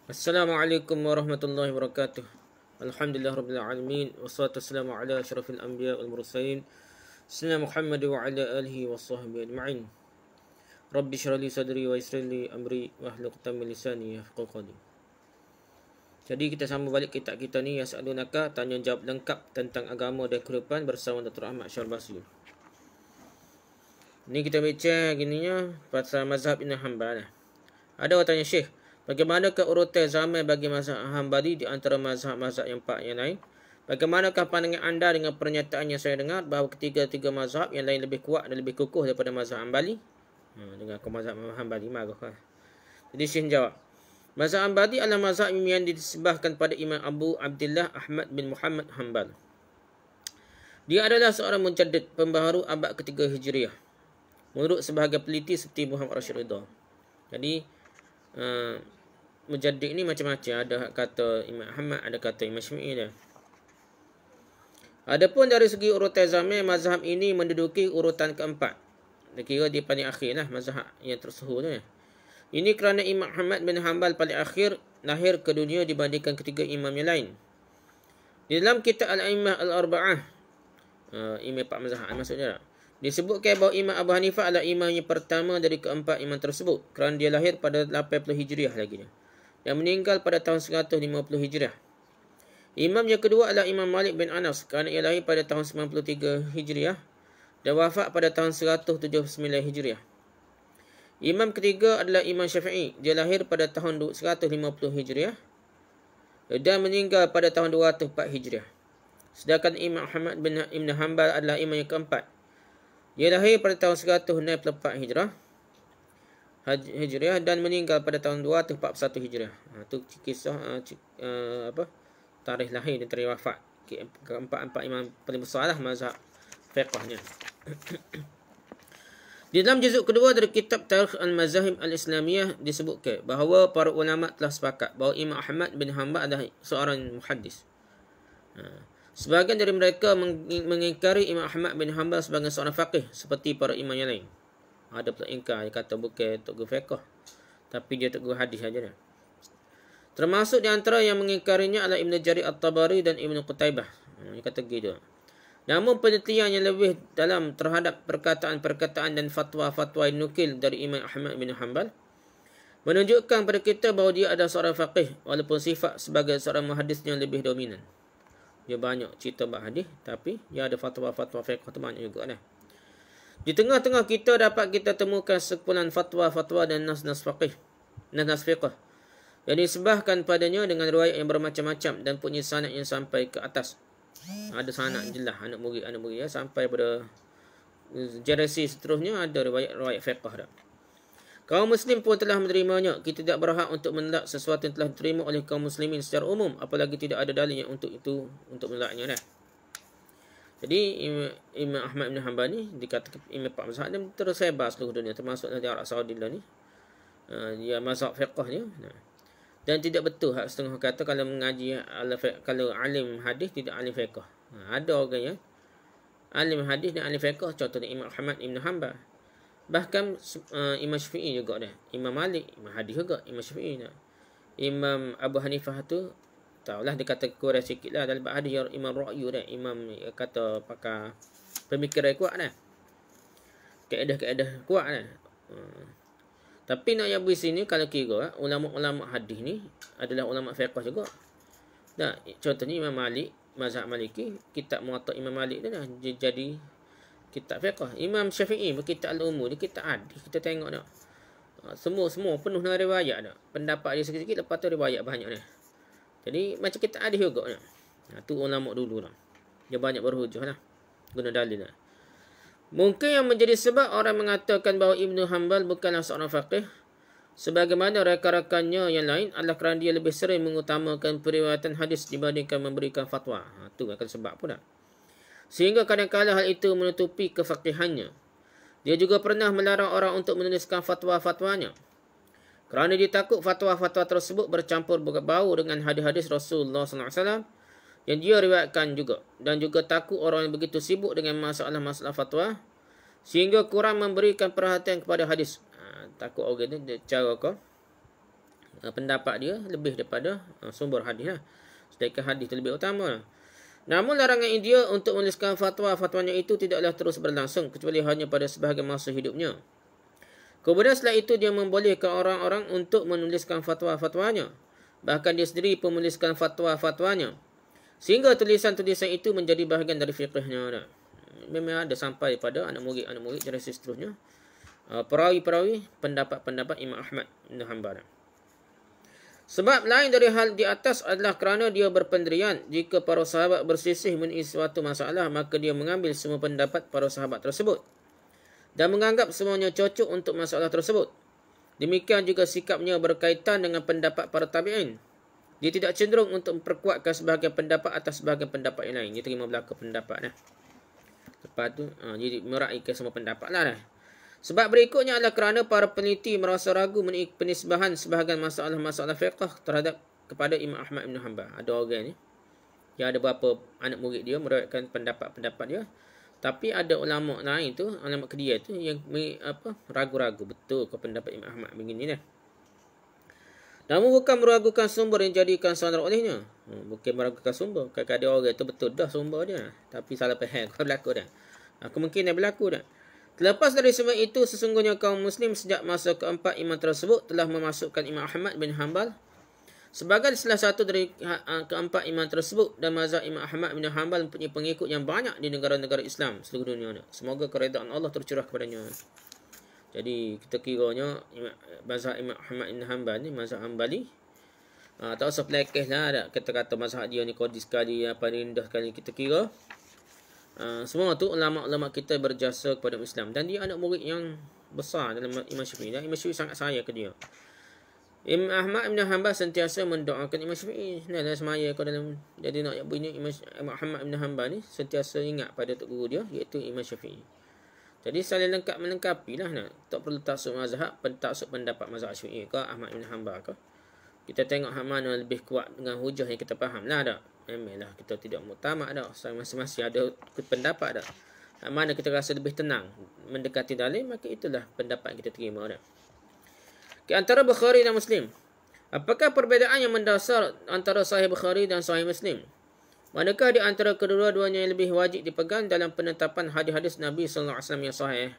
Assalamualaikum warahmatullahi wabarakatuh. Alhamdulillah rabbil alamin wassalatu wassalamu ala asyrafil anbiya wal mursalin sayyidina Muhammad wa ala alihi washabbihi ajma'in. Rabbi shrah li sadri wa yassir li amri wahlul 'uqdatam min lisani yafqahu qawli. Jadi kita sambung balik kitab kita ni Yas'alunaka, tanya jawab lengkap tentang agama dan kehidupan bersama Dr. Ahmad Syarbasi. Ni kita baca gininya pasal mazhab Ibn Hanbal. Ada orang tanya, Syekh, bagaimanakah urutan zaman bagi mazhab Hanbali di antara mazhab-mazhab yang empat yang lain? Bagaimanakah pandangan anda dengan pernyataan yang saya dengar bahawa ketiga-tiga mazhab yang lain lebih kuat dan lebih kukuh daripada mazhab Hanbali? Dengan mazhab Hanbali marah. Jadi Syekh jawab, mazhab Hanbali adalah mazhab yang disebahkan pada Imam Abu Abdullah Ahmad bin Muhammad Hanbal. Dia adalah seorang mujaddid pembaharu abad ketiga Hijriah, menurut sebahagian peliti seperti Muhammad Rashid Ridha. Jadi mujaddid ni macam-macam, ada kata Imam Ahmad, ada kata Imam Syafi'i dah. Adapun dari segi urutan zaman, mazhab ini menduduki urutan keempat. Kira dia paling akhir lah mazhab yang tersuhur tu. Ini kerana Imam Ahmad bin Hanbal paling akhir lahir ke dunia dibandingkan ketiga imam yang lain. Di dalam kitab Al-A'immah Al-Arba'ah, imam empat mazhab maksudnya, disebutkan bahawa Imam Abu Hanifah adalah imam yang pertama dari keempat imam tersebut kerana dia lahir pada 80 Hijriah lagi dan meninggal pada tahun 150 Hijriah. Imam yang kedua adalah Imam Malik bin Anas kerana ia lahir pada tahun 93 Hijriah dan wafat pada tahun 179 Hijriah. Imam ketiga adalah Imam Syafi'i. Dia lahir pada tahun 150 Hijriah dan meninggal pada tahun 204 Hijriah. Sedangkan Imam Ahmad bin Ibn Hanbal adalah imam yang keempat. Dia lahir pada tahun 164 Hijriah dan meninggal pada tahun 241 Hijriah. Itu kisah tarikh lahir dan tarikh wafat keempat-empat imam paling besar lah mazhab fiqhnya. Di dalam juzuk kedua dari kitab Tarikh Al-Mazahib Al-Islamiyah disebutkan bahawa para ulama telah sepakat bahawa Imam Ahmad bin Hanbal adalah seorang muhaddis. Sebahagian dari mereka mengingkari Imam Ahmad bin Hanbal sebagai seorang faqih seperti para imam yang lain. Ada pula ingkar, dia kata bukan tok guru fiqh, tapi dia tok guru hadis saja. Termasuk di antara yang mengingkarinya adalah Ibn Jarir At-Tabari dan Ibn Qutaybah. Dia kata gitu. Namun penelitian yang lebih dalam terhadap perkataan-perkataan dan fatwa-fatwa yang nukil dari Imam Ahmad bin Hanbal menunjukkan pada kita bahawa dia adalah seorang faqih walaupun sifat sebagai seorang muhaddis yang lebih dominan. Dia banyak cerita bab hadis, tapi dia ada fatwa-fatwa fiqh tu banyak juga dah. Di tengah-tengah kita dapat kita temukan sekumpulan fatwa-fatwa dan nas-nas faqih, nas-nas fiqh yang disebahkan padanya dengan riwayat yang bermacam-macam dan punya sanad yang sampai ke atas. Ada sanad jelas anak murid ya, sampai pada generasi seterusnya ada riwayat fiqh dah. Kaum muslim pun telah menerimanya. Kita tidak berhak untuk menolak sesuatu yang telah diterima oleh kaum muslimin secara umum, apalagi tidak ada dalil untuk itu, untuk menolaknya dah. Jadi Imam Ahmad bin Hanbal ni dikatakan imam empat mazhab dan tersebar seluruh dunia, termasuk di Arab Saudi lah ni. Dia mazhab fiqhnya. Dan tidak betul hak setengah kata kalau mengaji kalau alim hadis tidak alim fiqh. Ada orang yang alim hadis dan alim fiqh, contohnya Imam Ahmad bin Hanbal. Bahkan Imam Syafi'i juga dah. Imam Malik, Imam hadis juga, Imam Syafi'i dah. Imam Abu Hanifah tu tahulah dia kata kurang sikit lah dalam hadis Imam Ra'yu dah. Imam kata pakai pemikiran kuat dah. Kaedah-kaedah kuat dah. Tapi nak yang beri sini kalau kira ulama-ulama hadis ni adalah ulama fiqh juga. Dah, contohnya Imam Malik, mazhab Maliki, kitab Muwatta Imam Malik dah jadi kitab fiqh. Imam Syafi'i berkitab Al-Ummu, dia kitab hadis. Kita tengok dah. Semua penuh dengan riwayat dah. Pendapat dia sikit-sikit, lepas tu riwayat banyak dah. Jadi macam kitab hadis juga dah. Tu ulama dulu dah. Dia banyak berhujah dah. Guna dalil dah. Mungkin yang menjadi sebab orang mengatakan bahawa Ibn Hanbal bukanlah seorang faqih sebagaimana rakan-rakannya yang lain adalah kerana dia lebih sering mengutamakan periwayatan hadis dibandingkan memberikan fatwa. Itu akan sebab pun dah. Sehingga kadang-kadang hal itu menutupi kefaqihannya. Dia juga pernah melarang orang untuk menuliskan fatwa-fatwanya kerana dia takut fatwa-fatwa tersebut bercampur berbau dengan hadis-hadis Rasulullah SAW yang dia riwayatkan juga, dan juga takut orang yang begitu sibuk dengan masalah-masalah fatwa sehingga kurang memberikan perhatian kepada hadis. Takut orang tu cara kau pendapat dia lebih daripada sumber hadis lah. Sedangkan hadis itu lebih utama lah. Namun larangan India untuk menuliskan fatwa-fatwanya itu tidaklah terus berlangsung kecuali hanya pada sebahagian masa hidupnya. Kemudian setelah itu dia membolehkan orang-orang untuk menuliskan fatwa-fatwanya. Bahkan dia sendiri pun menuliskan fatwa-fatwanya. Sehingga tulisan-tulisan itu menjadi bahagian dari fiqhnya. Memang ada sampai pada anak murid dan seterusnya. Perawi-perawi pendapat-pendapat Imam Ahmad bin Hanbal. Sebab lain dari hal di atas adalah kerana dia berpendirian jika para sahabat bersisih mengenai suatu masalah, maka dia mengambil semua pendapat para sahabat tersebut dan menganggap semuanya cocok untuk masalah tersebut. Demikian juga sikapnya berkaitan dengan pendapat para tabi'in. Dia tidak cenderung untuk memperkuatkan sebahagian pendapat atas sebahagian pendapat yang lain. Dia terima belaka pendapat. Lepas tu, jadi meraihkan semua pendapat lah. Sebab berikutnya adalah kerana para peneliti merasa ragu mengenai penisbahan sebahagian masalah-masalah fiqh terhadap kepada Imam Ahmad bin Hanbal. Ada orang ni yang ada beberapa anak murid dia meriwayatkan pendapat-pendapat dia, tapi ada ulama lain tu, ulama kedua tu yang ragu-ragu betul ke pendapat Imam Ahmad begini lah. Namun bukan meragukan sumber yang jadikan sandar olehnya. Bukan meragukan sumber. Kadang-kadang orang tu betul dah sumber dia, tapi salah faham kau berlaku dah. Kemungkinan berlaku dah. Terlepas dari sebab itu, sesungguhnya kaum muslim sejak masa keempat imam tersebut telah memasukkan Imam Ahmad bin Hanbal sebagai salah satu dari keempat imam tersebut, dan mazhab Imam Ahmad bin Hanbal mempunyai pengikut yang banyak di negara-negara Islam seluruh dunia. Semoga keredaan Allah tercurah kepadanya. Jadi kita kiranya mazhab Imam Ahmad bin Hanbal ni mazhab Hanbali. Tak usah pelekeh lah kata-kata mazhab dia ni kodi sekali, apa rendah sekali. Kita kira semua tu ulama-ulama kita berjasa kepada Islam, dan dia anak murid yang besar dalam Imam Syafi'i. Dan Imam Syafi'i sangat sayang ke dia. Imam Ahmad bin Hanbal sentiasa mendoakan Imam Syafi'i. Dalam semaya kau dalam jadi nak bunyi Imam Ahmad bin Hanbal ni sentiasa ingat pada tok guru dia, iaitu Imam Syafi'i. Jadi saling lengkap melengkapi lah. Tak perlu taksub mazhab, taksub pendapat mazhab Syafi'i ke Ahmad bin Hanbal ke. Kita tengok mana lebih kuat dengan hujah yang kita faham lah dah. Memanglah kita tidak muktamad dah. Masing-masing ada pendapat dah. Mana kita rasa lebih tenang mendekati dalil, maka itulah pendapat yang kita terima dah. Antara Bukhari dan Muslim, apakah perbezaan yang mendasar antara Sahih Bukhari dan Sahih Muslim? Manakah di antara kedua-duanya yang lebih wajib dipegang dalam penetapan hadis-hadis Nabi sallallahu alaihi wasallam yang sahih?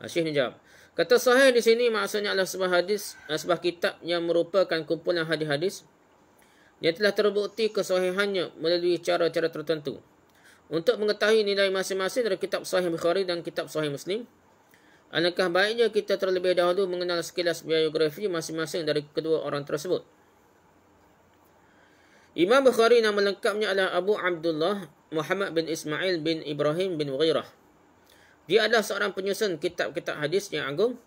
Syekh ni jawab. Kata sahih di sini maksudnya adalah sebuah kitab yang merupakan kumpulan hadis-hadis yang telah terbukti kesahihannya melalui cara-cara tertentu. Untuk mengetahui nilai masing-masing dari kitab Sahih Bukhari dan kitab Sahih Muslim, alangkah baiknya kita terlebih dahulu mengenal sekilas biografi masing-masing dari kedua orang tersebut. Imam Bukhari nama lengkapnya adalah Abu Abdullah Muhammad bin Ismail bin Ibrahim bin Mughirah. Dia adalah seorang penyusun kitab-kitab hadis yang agung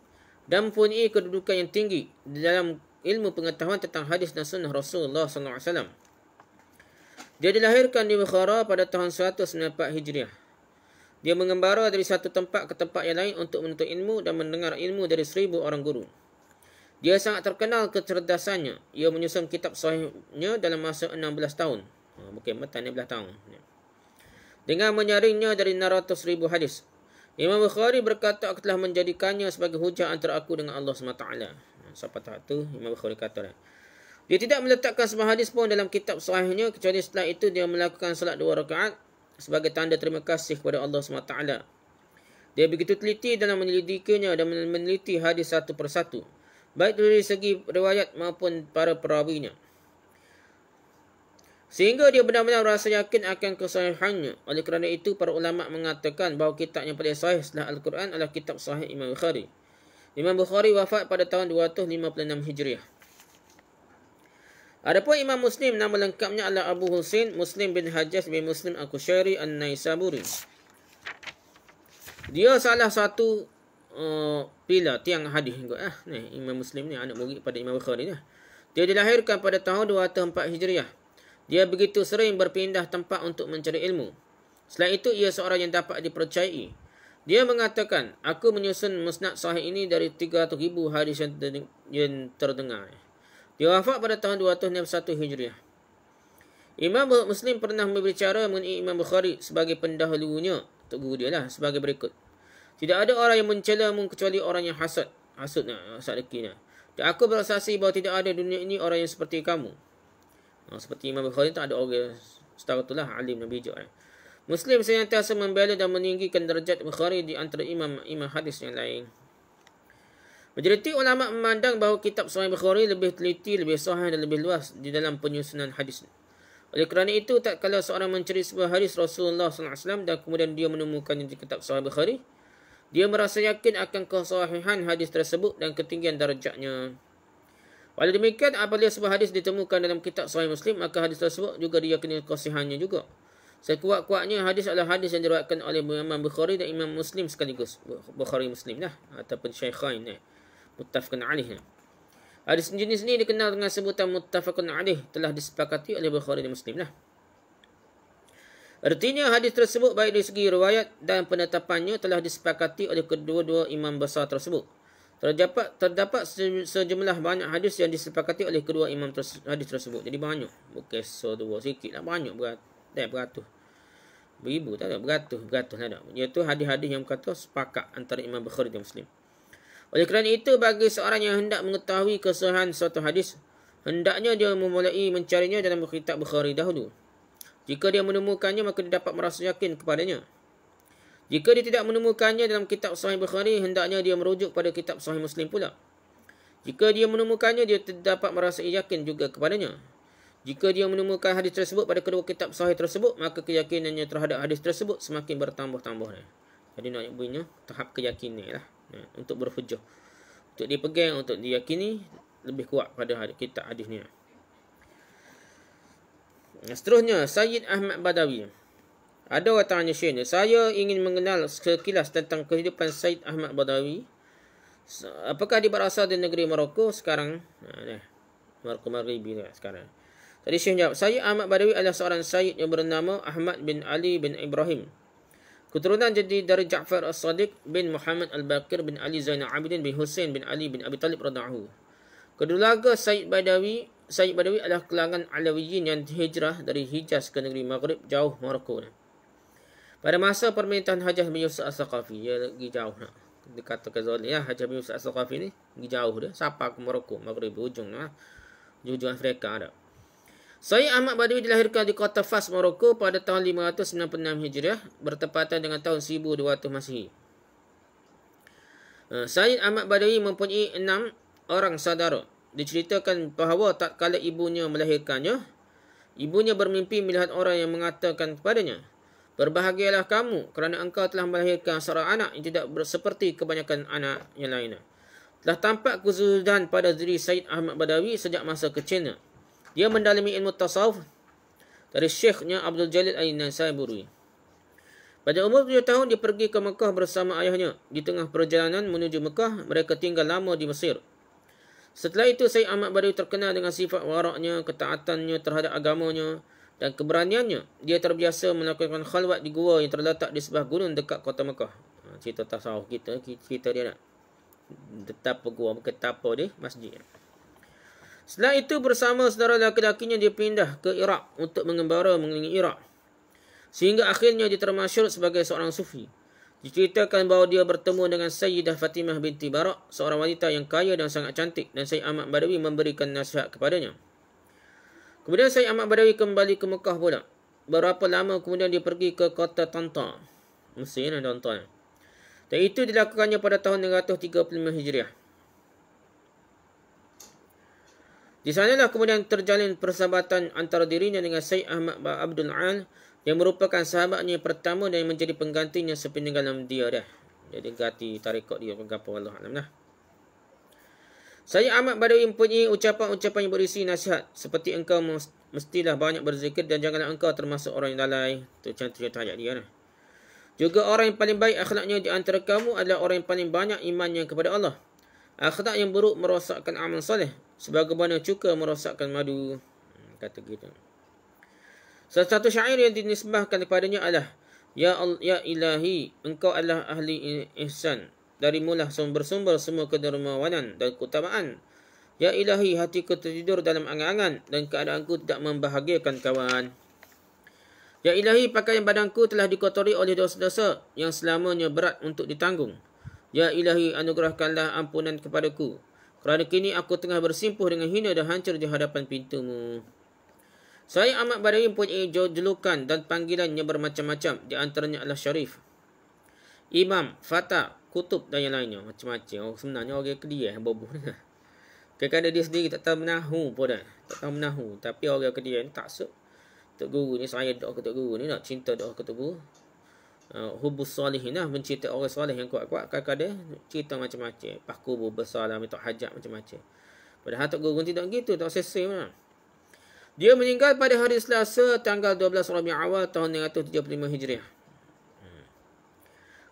dan mempunyai kedudukan yang tinggi dalam ilmu pengetahuan tentang hadis dan sunnah Rasulullah SAW. Dia dilahirkan di Bukhara pada tahun 194 Hijriah. Dia mengembara dari satu tempat ke tempat yang lain untuk menuntut ilmu dan mendengar ilmu dari 1000 orang guru. Dia sangat terkenal kecerdasannya. Ia menyusun kitab sahihnya dalam masa 16 tahun. Bukan 16 tahun. Dengan menyaringnya dari 600,000 hadis. Imam Bukhari berkata, aku telah menjadikannya sebagai hujah antara aku dengan Allah SWT. Siapa tahu tu Imam Bukhari kata. Dia tidak meletakkan sebuah hadis pun dalam kitab sahihnya, kecuali setelah itu dia melakukan salat 2 rakaat sebagai tanda terima kasih kepada Allah SWT. Dia begitu teliti dalam menyelidikinya dan meneliti hadis satu persatu, baik dari segi riwayat maupun para perawinya, sehingga dia benar-benar rasa yakin akan kesahihannya. Oleh kerana itu, para ulama mengatakan bahawa kitab yang paling sahih setelah Al-Quran adalah kitab sahih Imam Bukhari. Imam Bukhari wafat pada tahun 256 Hijriah. Adapun Imam Muslim, nama lengkapnya adalah Abu Husain Muslim bin Hajjaj bin Muslim Al-Qushairi An-Naisaburi. Dia salah satu pilar tiang hadis. Imam Muslim ni anak murid pada Imam Bukhari ni. Dia dilahirkan pada tahun 204 Hijriah. Dia begitu sering berpindah tempat untuk mencari ilmu. Selain itu, ia seorang yang dapat dipercayai. Dia mengatakan, aku menyusun musnad sahih ini dari 300,000 hadis yang terdengar. Dia wafat pada tahun 261 Hijriah. Imam Muslim pernah berbicara mengenai Imam Bukhari sebagai pendahulunya, untuk guru dia lah, sebagai berikut. Tidak ada orang yang mencelamu kecuali orang yang hasad. Hasad lagi. Dan aku bersaksi bahawa tidak ada dunia ini orang yang seperti kamu. Seperti Imam Bukhari tak ada orang setara itulah alim dan bijak. Muslim senantiasa membela dan meninggikan derajat Bukhari di antara imam hadis yang lain. Majoriti ulama memandang bahawa kitab Sahih Bukhari lebih teliti, lebih sahih dan lebih luas di dalam penyusunan hadis. Oleh kerana itu, tak kala seorang mencari sebuah hadis Rasulullah SAW dan kemudian dia menemukannya di kitab Sahih Bukhari, dia merasa yakin akan kesahihan hadis tersebut dan ketinggian darjatnya. Walau demikian, apabila sebuah hadis ditemukan dalam kitab Sahih Muslim, maka hadis tersebut juga diyakini kesihannya juga. Sekuat-kuatnya hadis adalah hadis yang diriwayatkan oleh Imam Bukhari dan Imam Muslim sekaligus. Bukhari Muslim lah, ataupun Syaikhain muttafaqun alaih. Hadis jenis ini dikenal dengan sebutan muttafaqun alaih, telah disepakati oleh Bukhari dan Muslim lah. Artinya hadis tersebut baik dari segi riwayat dan penetapannya telah disepakati oleh kedua-dua imam besar tersebut. Terdapat sejumlah banyak hadis yang disepakati oleh kedua imam hadis tersebut. Jadi banyak, bukan sedua sikit lah, banyak beratus. Beribu tak ada, beratus tak ada. Iaitu hadis-hadis yang berkata sepakat antara Imam Bukhari dan Muslim. Oleh kerana itu, bagi seorang yang hendak mengetahui kesahihan suatu hadis, hendaknya dia memulai mencarinya dalam kitab Bukhari dahulu. Jika dia menemukannya, maka dia dapat merasa yakin kepadanya. Jika dia tidak menemukannya dalam kitab Sahih Bukhari, hendaknya dia merujuk pada kitab Sahih Muslim pula. Jika dia menemukannya, dia dapat merasa yakin juga kepadanya. Jika dia menemukan hadis tersebut pada kedua kitab Sahih tersebut, maka keyakinannya terhadap hadis tersebut semakin bertambah-tambah. Jadi nak punya tahap keyakinan lah. Untuk berhujjah, untuk dipegang, untuk diyakini lebih kuat pada kitab hadis ni. Seterusnya, Sayyid Ahmad Badawi. Ada orang tanya Syekh ni, saya ingin mengenal sekilas tentang kehidupan Sayyid Ahmad Badawi. Apakah dia berasal dari negeri Morocco sekarang? Morocco Maghribi sekarang. Tadi Syekh jawab, Sayyid Ahmad Badawi adalah seorang Sayyid yang bernama Ahmad bin Ali bin Ibrahim. Keturunan jadi dari Ja'far As-Sadiq bin Muhammad Al-Baqir bin Ali Zainal Abidin bin Hussein bin Ali bin Abi Talib radhiyallahu. Keluarga Sayyid Badawi adalah kalangan Alawiyin yang hijrah dari Hijaz ke negeri Maghrib jauh Morocco. Pada masa pemerintahan Hajjaj bin Yusuf As-Saqafi, dia lagi jauh nak. Dikatakan zalim ya, Hajjaj bin Yusuf As-Saqafi ni lagi jauh dia, sampai ke Morocco, Maghrib ujung Afrika ada. Sayyid Ahmad Badawi dilahirkan di kota Fas, Morocco pada tahun 596 Hijriah, bertepatan dengan tahun 1200 Masihi. Sayyid Ahmad Badawi mempunyai 6 orang saudara. Diceritakan bahawa tak kala ibunya melahirkannya, ibunya bermimpi melihat orang yang mengatakan kepadanya, "Berbahagialah kamu kerana engkau telah melahirkan seorang anak yang tidak seperti kebanyakan anak yang lainnya." Telah tampak kezuhudan pada diri Sayyid Ahmad Badawi sejak masa kecilnya. Dia mendalami ilmu tasawuf dari syekhnya Abdul Jalil Al-Naisaburi. Pada umur 7 tahun, dia pergi ke Mekah bersama ayahnya. Di tengah perjalanan menuju Mekah, mereka tinggal lama di Mesir. Setelah itu, Sayyid Ahmad Badawi terkenal dengan sifat waraknya, ketaatannya terhadap agamanya, dan keberaniannya. Dia terbiasa melakukan khalwat di gua yang terletak di sebelah gunung dekat kota Mekah. Cerita tasawuf kita dia nak. Tetap gua, bukan tapa dia, masjid. Setelah itu bersama saudara laki-lakinya dia pindah ke Iraq untuk mengembara mengelilingi Iraq. Sehingga akhirnya dia termasyhur sebagai seorang sufi. Diceritakan bahawa dia bertemu dengan Sayyidah Fatimah binti Barak, seorang wanita yang kaya dan sangat cantik, dan Sayyid Ahmad Badawi memberikan nasihat kepadanya. Kemudian Sayyid Ahmad Badawi kembali ke Mekah pula. Berapa lama kemudian dia pergi ke kota Tanta, Mesir dan Tanta. Dan itu dilakukannya pada tahun 635 Hijriah. Di sanalah kemudian terjalin persahabatan antara dirinya dengan Sayyid Ahmad Abdul Al, yang merupakan sahabatnya pertama dan yang menjadi penggantinya sepeninggalan dia dah. Jadi ganti tarekat dia apa Allah alam lah. Sayyid Ahmad Badawi mempunyai ucapan-ucapan yang berisi nasihat seperti engkau mestilah banyak berzikir dan janganlah engkau termasuk orang yang lalai. Itu contoh-contoh ayat dia lah. Juga orang yang paling baik akhlaknya di antara kamu adalah orang yang paling banyak imannya kepada Allah. Akhlak yang buruk merosakkan amal soleh, sebagaimana cuka merosakkan madu. Kata gitu. Salah satu syair yang dinisbahkan kepadanya adalah, Ya Ilahi, engkau adalah ahli ihsan. Dari mula bersumber semua kedermawanan dan keutamaan. Ya Ilahi, hatiku tertidur dalam angan-angan dan keadaanku tidak membahagiakan kawan. Ya Ilahi, pakaian badanku telah dikotori oleh dosa-dosa yang selamanya berat untuk ditanggung. Ya Ilahi, anugerahkanlah ampunan kepadaku Kerana kini aku tengah bersimpuh dengan hina dan hancur di hadapan pintumu. Saya Ahmad Badawi mempunyai julukan dan panggilannya bermacam-macam. Di antaranya adalah Syarif, Imam, Fatah, Kutub dan yang lainnya. Macam-macam. Sebenarnya orang Kedia yang boboh ni. Kadang-kadang dia sendiri tak tahu menahu pun dah. Tak tahu menahu. Tapi orang Kedia ni tak sok. Tok Guru ni, saya doa ke Tok Guru ni, nak cinta doa ke Tok Guru. Hubus salihin lah, mencintai orang soleh yang kuat-kuat. Kadang-kadang cerita macam-macam. Pas kubur besar lah, minta hajat macam-macam. Padahal Tok Guru tidak gitu, tak sesay mana. Dia meninggal pada hari Selasa tanggal 12 Rabiul Awal tahun 1975 Hijriah.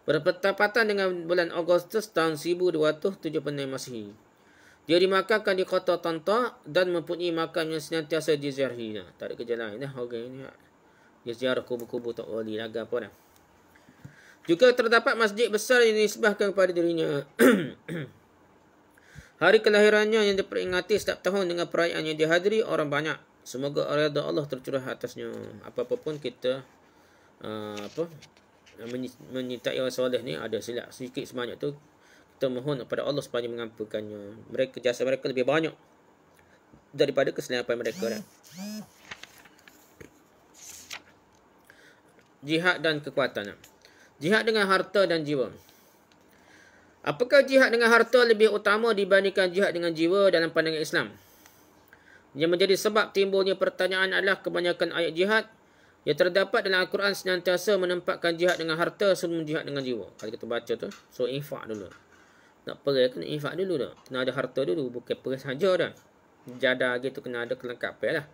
Bertepatan dengan bulan Agustus tahun 1276 Masihi. Dia dimakamkan di kota Tanta dan mempunyai makam yang senantiasa diziarahi. Tak ada kerja lain dah orang ini. Dia ziarah kubur-kubur tak wali laga apa dah. Juga terdapat masjid besar yang dinisbahkan kepada dirinya. Hari kelahirannya yang diperingati setiap tahun dengan perayaan yang dihadiri orang banyak. Semoga redha Allah tercurah atasnya. Apa-apa pun kita menyintai orang soleh ni, ada silap sedikit sebanyak tu, kita mohon kepada Allah supaya mengampunkannya. Mereka, jasa mereka lebih banyak daripada kesilapan mereka dah. Jihad dan kekuatan. Jihad dengan harta dan jiwa. Apakah jihad dengan harta lebih utama dibandingkan jihad dengan jiwa dalam pandangan Islam? Yang menjadi sebab timbulnya pertanyaan adalah kebanyakan ayat jihad yang terdapat dalam Al-Quran senantiasa menempatkan jihad dengan harta sebelum jihad dengan jiwa. Kalau kita baca tu, so infak dulu. Nak pergi kena infak dulu dah. Kena ada harta dulu, bukan pergi saja dah. Jadah gitu kena ada kelengkapan lah.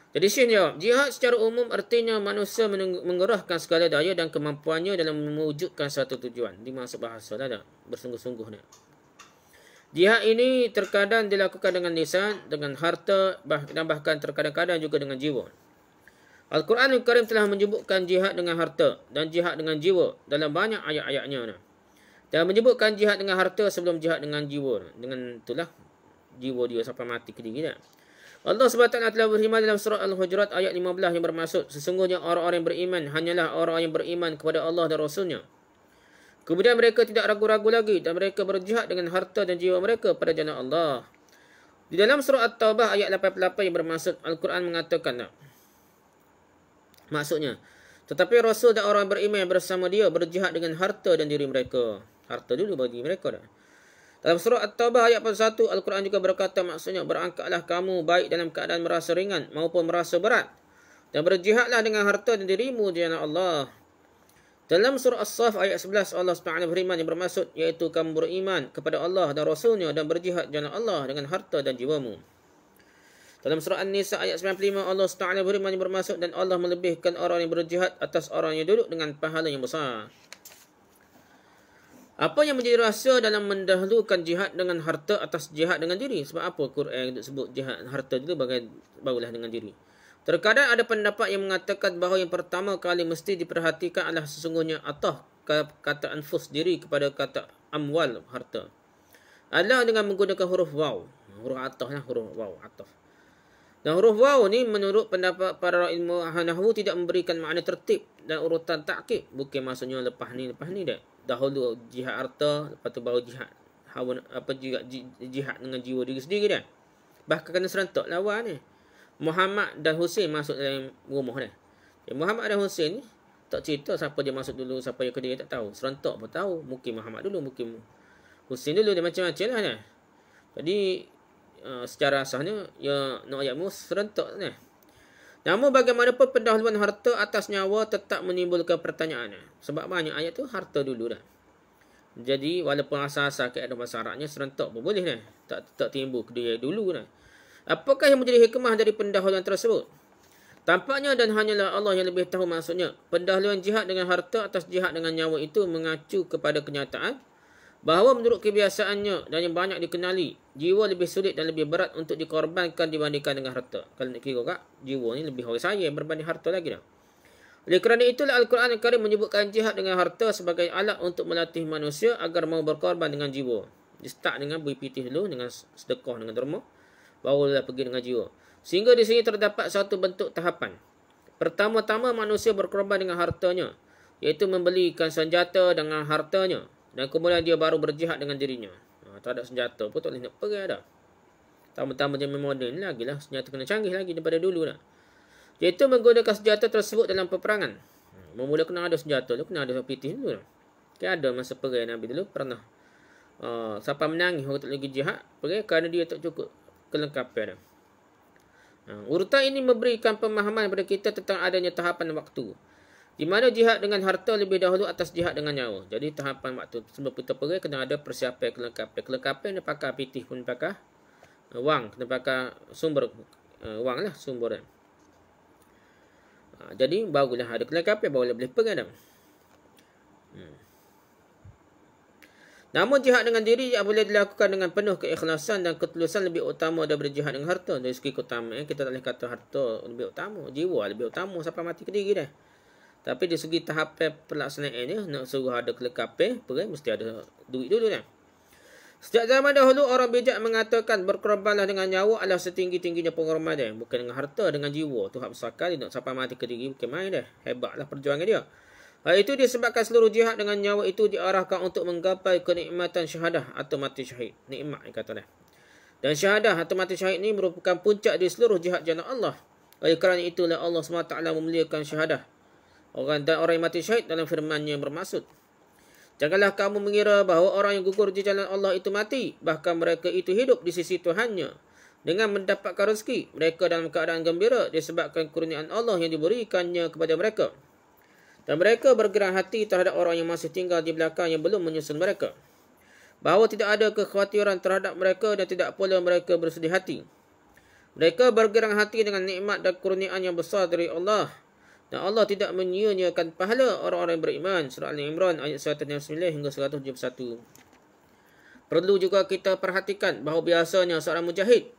Jadi Syekh jawab, jihad secara umum artinya manusia mengerahkan segala daya dan kemampuannya dalam mewujudkan satu tujuan. Dimaksud bahasa lah dah, bersungguh-sungguh dah. Jihad ini terkadang dilakukan dengan lisan, dengan harta dan bahkan terkadang-kadang juga dengan jiwa. Al-Quran Al-Karim telah menyebutkan jihad dengan harta dan jihad dengan jiwa dalam banyak ayat-ayatnya. Dan menyebutkan jihad dengan harta sebelum jihad dengan jiwa. Dengan itulah jiwa dia sampai mati ke diri. Allah SWT telah berfirman dalam surah Al-Hujurat ayat 15 yang bermaksud, sesungguhnya orang-orang yang beriman hanyalah orang yang beriman kepada Allah dan Rasulnya. Kemudian mereka tidak ragu-ragu lagi dan mereka berjihad dengan harta dan jiwa mereka pada jalan Allah. Di dalam surah At-Taubah ayat 88 yang bermaksud, Al-Quran mengatakan, maksudnya, tetapi Rasul dan orang beriman bersama dia berjihad dengan harta dan diri mereka. Harta dulu bagi mereka dah. Dalam surah At-Taubah ayat 41, Al-Quran juga berkata, maksudnya, berangkatlah kamu baik dalam keadaan merasa ringan maupun merasa berat. Dan berjihadlah dengan harta dan dirimu di jalan Allah. Dalam surah As-Saf ayat 11, Allah SWT beriman yang bermaksud, iaitu kamu beriman kepada Allah dan Rasulnya dan berjihad jalan Allah dengan harta dan jiwamu. Dalam surah An-Nisa ayat 95, Allah SWT beriman yang bermaksud, dan Allah melebihkan orang yang berjihad atas orang yang duduk dengan pahala yang besar. Apa yang menjadi rahsia dalam mendahulukan jihad dengan harta atas jihad dengan diri? Sebab apa Quran sebut jihad harta dulu barulah dengan diri? Terkadang ada pendapat yang mengatakan bahawa yang pertama kali mesti diperhatikan adalah sesungguhnya atah kata anfus diri kepada kata amwal harta. Adalah dengan menggunakan huruf waw. Huruf atah lah, huruf waw ataf. Dan huruf waw ni menurut pendapat para ilmu nahwu tidak memberikan makna tertib dan urutan takkid. Bukan maksudnya lepas ni dah. Dahulu jihad harta, lepas tu baru jihad hawa, jihad dengan jiwa diri sendiri dah. Bahkan kena serentak lawan ni. Muhammad dan Hussein masuk dalam rumah dia. Muhammad dan Hussein ni tak cerita siapa dia masuk dulu, siapa yang kedua tak tahu. Serentak pun tahu. Mungkin Muhammad dulu, mungkin Hussein dulu, dia macam-macam lah ni. Jadi secara asasnya ya nak ayat mus serentak ni. Namun bagaimanapun pendahuluan harta atas nyawa tetap menimbulkan pertanyaan. Sebab banyak ayat tu harta dulu dah. Jadi walaupun asal-asal keadaan bahasa Arabnya serentak pun boleh dah. Tak timbul kedua dulu dah. Apakah yang menjadi hikmah dari pendahuluan tersebut? Tampaknya dan hanyalah Allah yang lebih tahu maksudnya. Pendahuluan jihad dengan harta atas jihad dengan nyawa itu mengacu kepada kenyataan bahawa menurut kebiasaannya dan yang banyak dikenali, jiwa lebih sulit dan lebih berat untuk dikorbankan dibandingkan dengan harta. Kalau nak kira kak, jiwa ni lebih orang sayang berbanding harta lagi dah. Oleh kerana itulah Al-Quran Al-Karim menyebutkan jihad dengan harta sebagai alat untuk melatih manusia agar mau berkorban dengan jiwa. Dia start dengan beri pitih dulu, dengan sedekah, dengan derma, barulah pergi dengan jiwa. Sehingga di sini terdapat satu bentuk tahapan. Pertama-tama manusia berkorban dengan hartanya, iaitu membelikan senjata dengan hartanya, dan kemudian dia baru berjihad dengan dirinya. Tak ada senjata pun tak boleh nak perang dah. Tambah-tambah zaman moden lagi lah. Senjata kena canggih lagi daripada dulu dah. Iaitu menggunakan senjata tersebut dalam peperangan. Bermula kena ada senjata tu, kena ada pitih dulu dah. Ada masa perang Nabi dulu pernah. Siapa menangis orang tak lagi jihad perang kerana dia tak cukup kelengkapan dah. Urutan ini memberikan pemahaman kepada kita tentang adanya tahapan waktu. Di mana jihad dengan harta lebih dahulu atas jihad dengan nyawa. Jadi tahapan waktu sebelum kita pergi kena ada persiapan kelengkapan. Kelengkapan dia pakai pitih pun pakai wang. Kena pakai sumber wang lah sumber dia. Jadi barulah ada kelengkapan barulah boleh pergi dah. Namun jihad dengan diri boleh dilakukan dengan penuh keikhlasan dan ketulusan lebih utama daripada jihad dengan harta. Dari segi keutamaan kita tak boleh kata harta lebih utama. Jiwa lebih utama sampai mati ke diri dah. Tapi dari segi tahapan pelaksanaannya nak suruh ada kelengkapan, pergi mesti ada duit dulu kan. Sejak zaman dahulu orang bijak mengatakan berkorbanlah dengan nyawa adalah setinggi-tingginya penghormatan. Bukan dengan harta, dengan jiwa. Tu hak besar kali nak sampai mati ke diri bukan main dah. Hebatlah perjuangan dia. Hal itu disebabkan seluruh jihad dengan nyawa itu diarahkan untuk menggapai kenikmatan syahadah atau mati syahid. Nikmat yang kata dah. Dan syahadah atau mati syahid ini merupakan puncak di seluruh jihad jalan Allah. Oleh kerana itulah Allah SWT memuliakan syahadah. Orang yang mati syahid dalam firman-Nya bermaksud. Janganlah kamu mengira bahawa orang yang gugur di jalan Allah itu mati. Bahkan mereka itu hidup di sisi Tuhannya. Dengan mendapatkan rezeki. Mereka dalam keadaan gembira disebabkan kurniaan Allah yang diberikannya kepada mereka. Dan mereka bergerang hati terhadap orang yang masih tinggal di belakang yang belum menyusul mereka. Bahawa tidak ada kekhawatiran terhadap mereka dan tidak pula mereka bersedih hati. Mereka bergerang hati dengan nikmat dan kurniaan yang besar dari Allah. Dan Allah tidak menyia-nyiakan pahala orang-orang yang beriman. Surah Al-Imran ayat 169 hingga 171. Perlu juga kita perhatikan bahawa biasanya seorang mujahid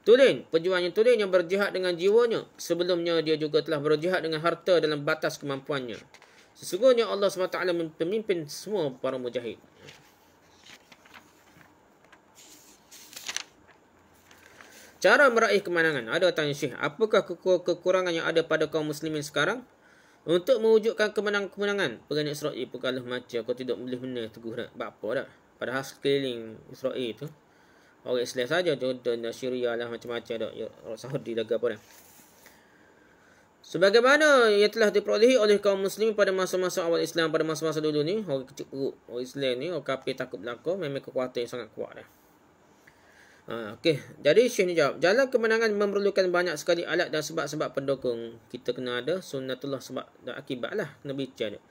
tulen, pejuang yang tulen yang berjihad dengan jiwanya. Sebelumnya dia juga telah berjihad dengan harta dalam batas kemampuannya. Sesungguhnya Allah SWT memimpin semua para mujahid. Cara meraih kemenangan. Ada tanya Syekh, apakah kekurangan yang ada pada kaum muslimin sekarang? Untuk mewujudkan kemenangan. Perang Israel perkalah macam kau tidak boleh menang teguh nak. Buat apa dah? Padahal sekeliling Israel tu orang Islam saja, Jordan dan Syria lah macam-macam dah. Orang Saudi dah apa dah. Sebagaimana ia telah diperolehi oleh kaum muslimin pada masa-masa awal Islam, pada masa-masa dulu ni, orang kecil orang Islam ni, orang kafir takut berlaku, memang kekuatan yang sangat kuat dah. Okey, jadi Syekh ni jawab, jalan kemenangan memerlukan banyak sekali alat dan sebab-sebab pendukung. Kita kena ada sunnatullah sebab dan akibat lah, kena bincang dia.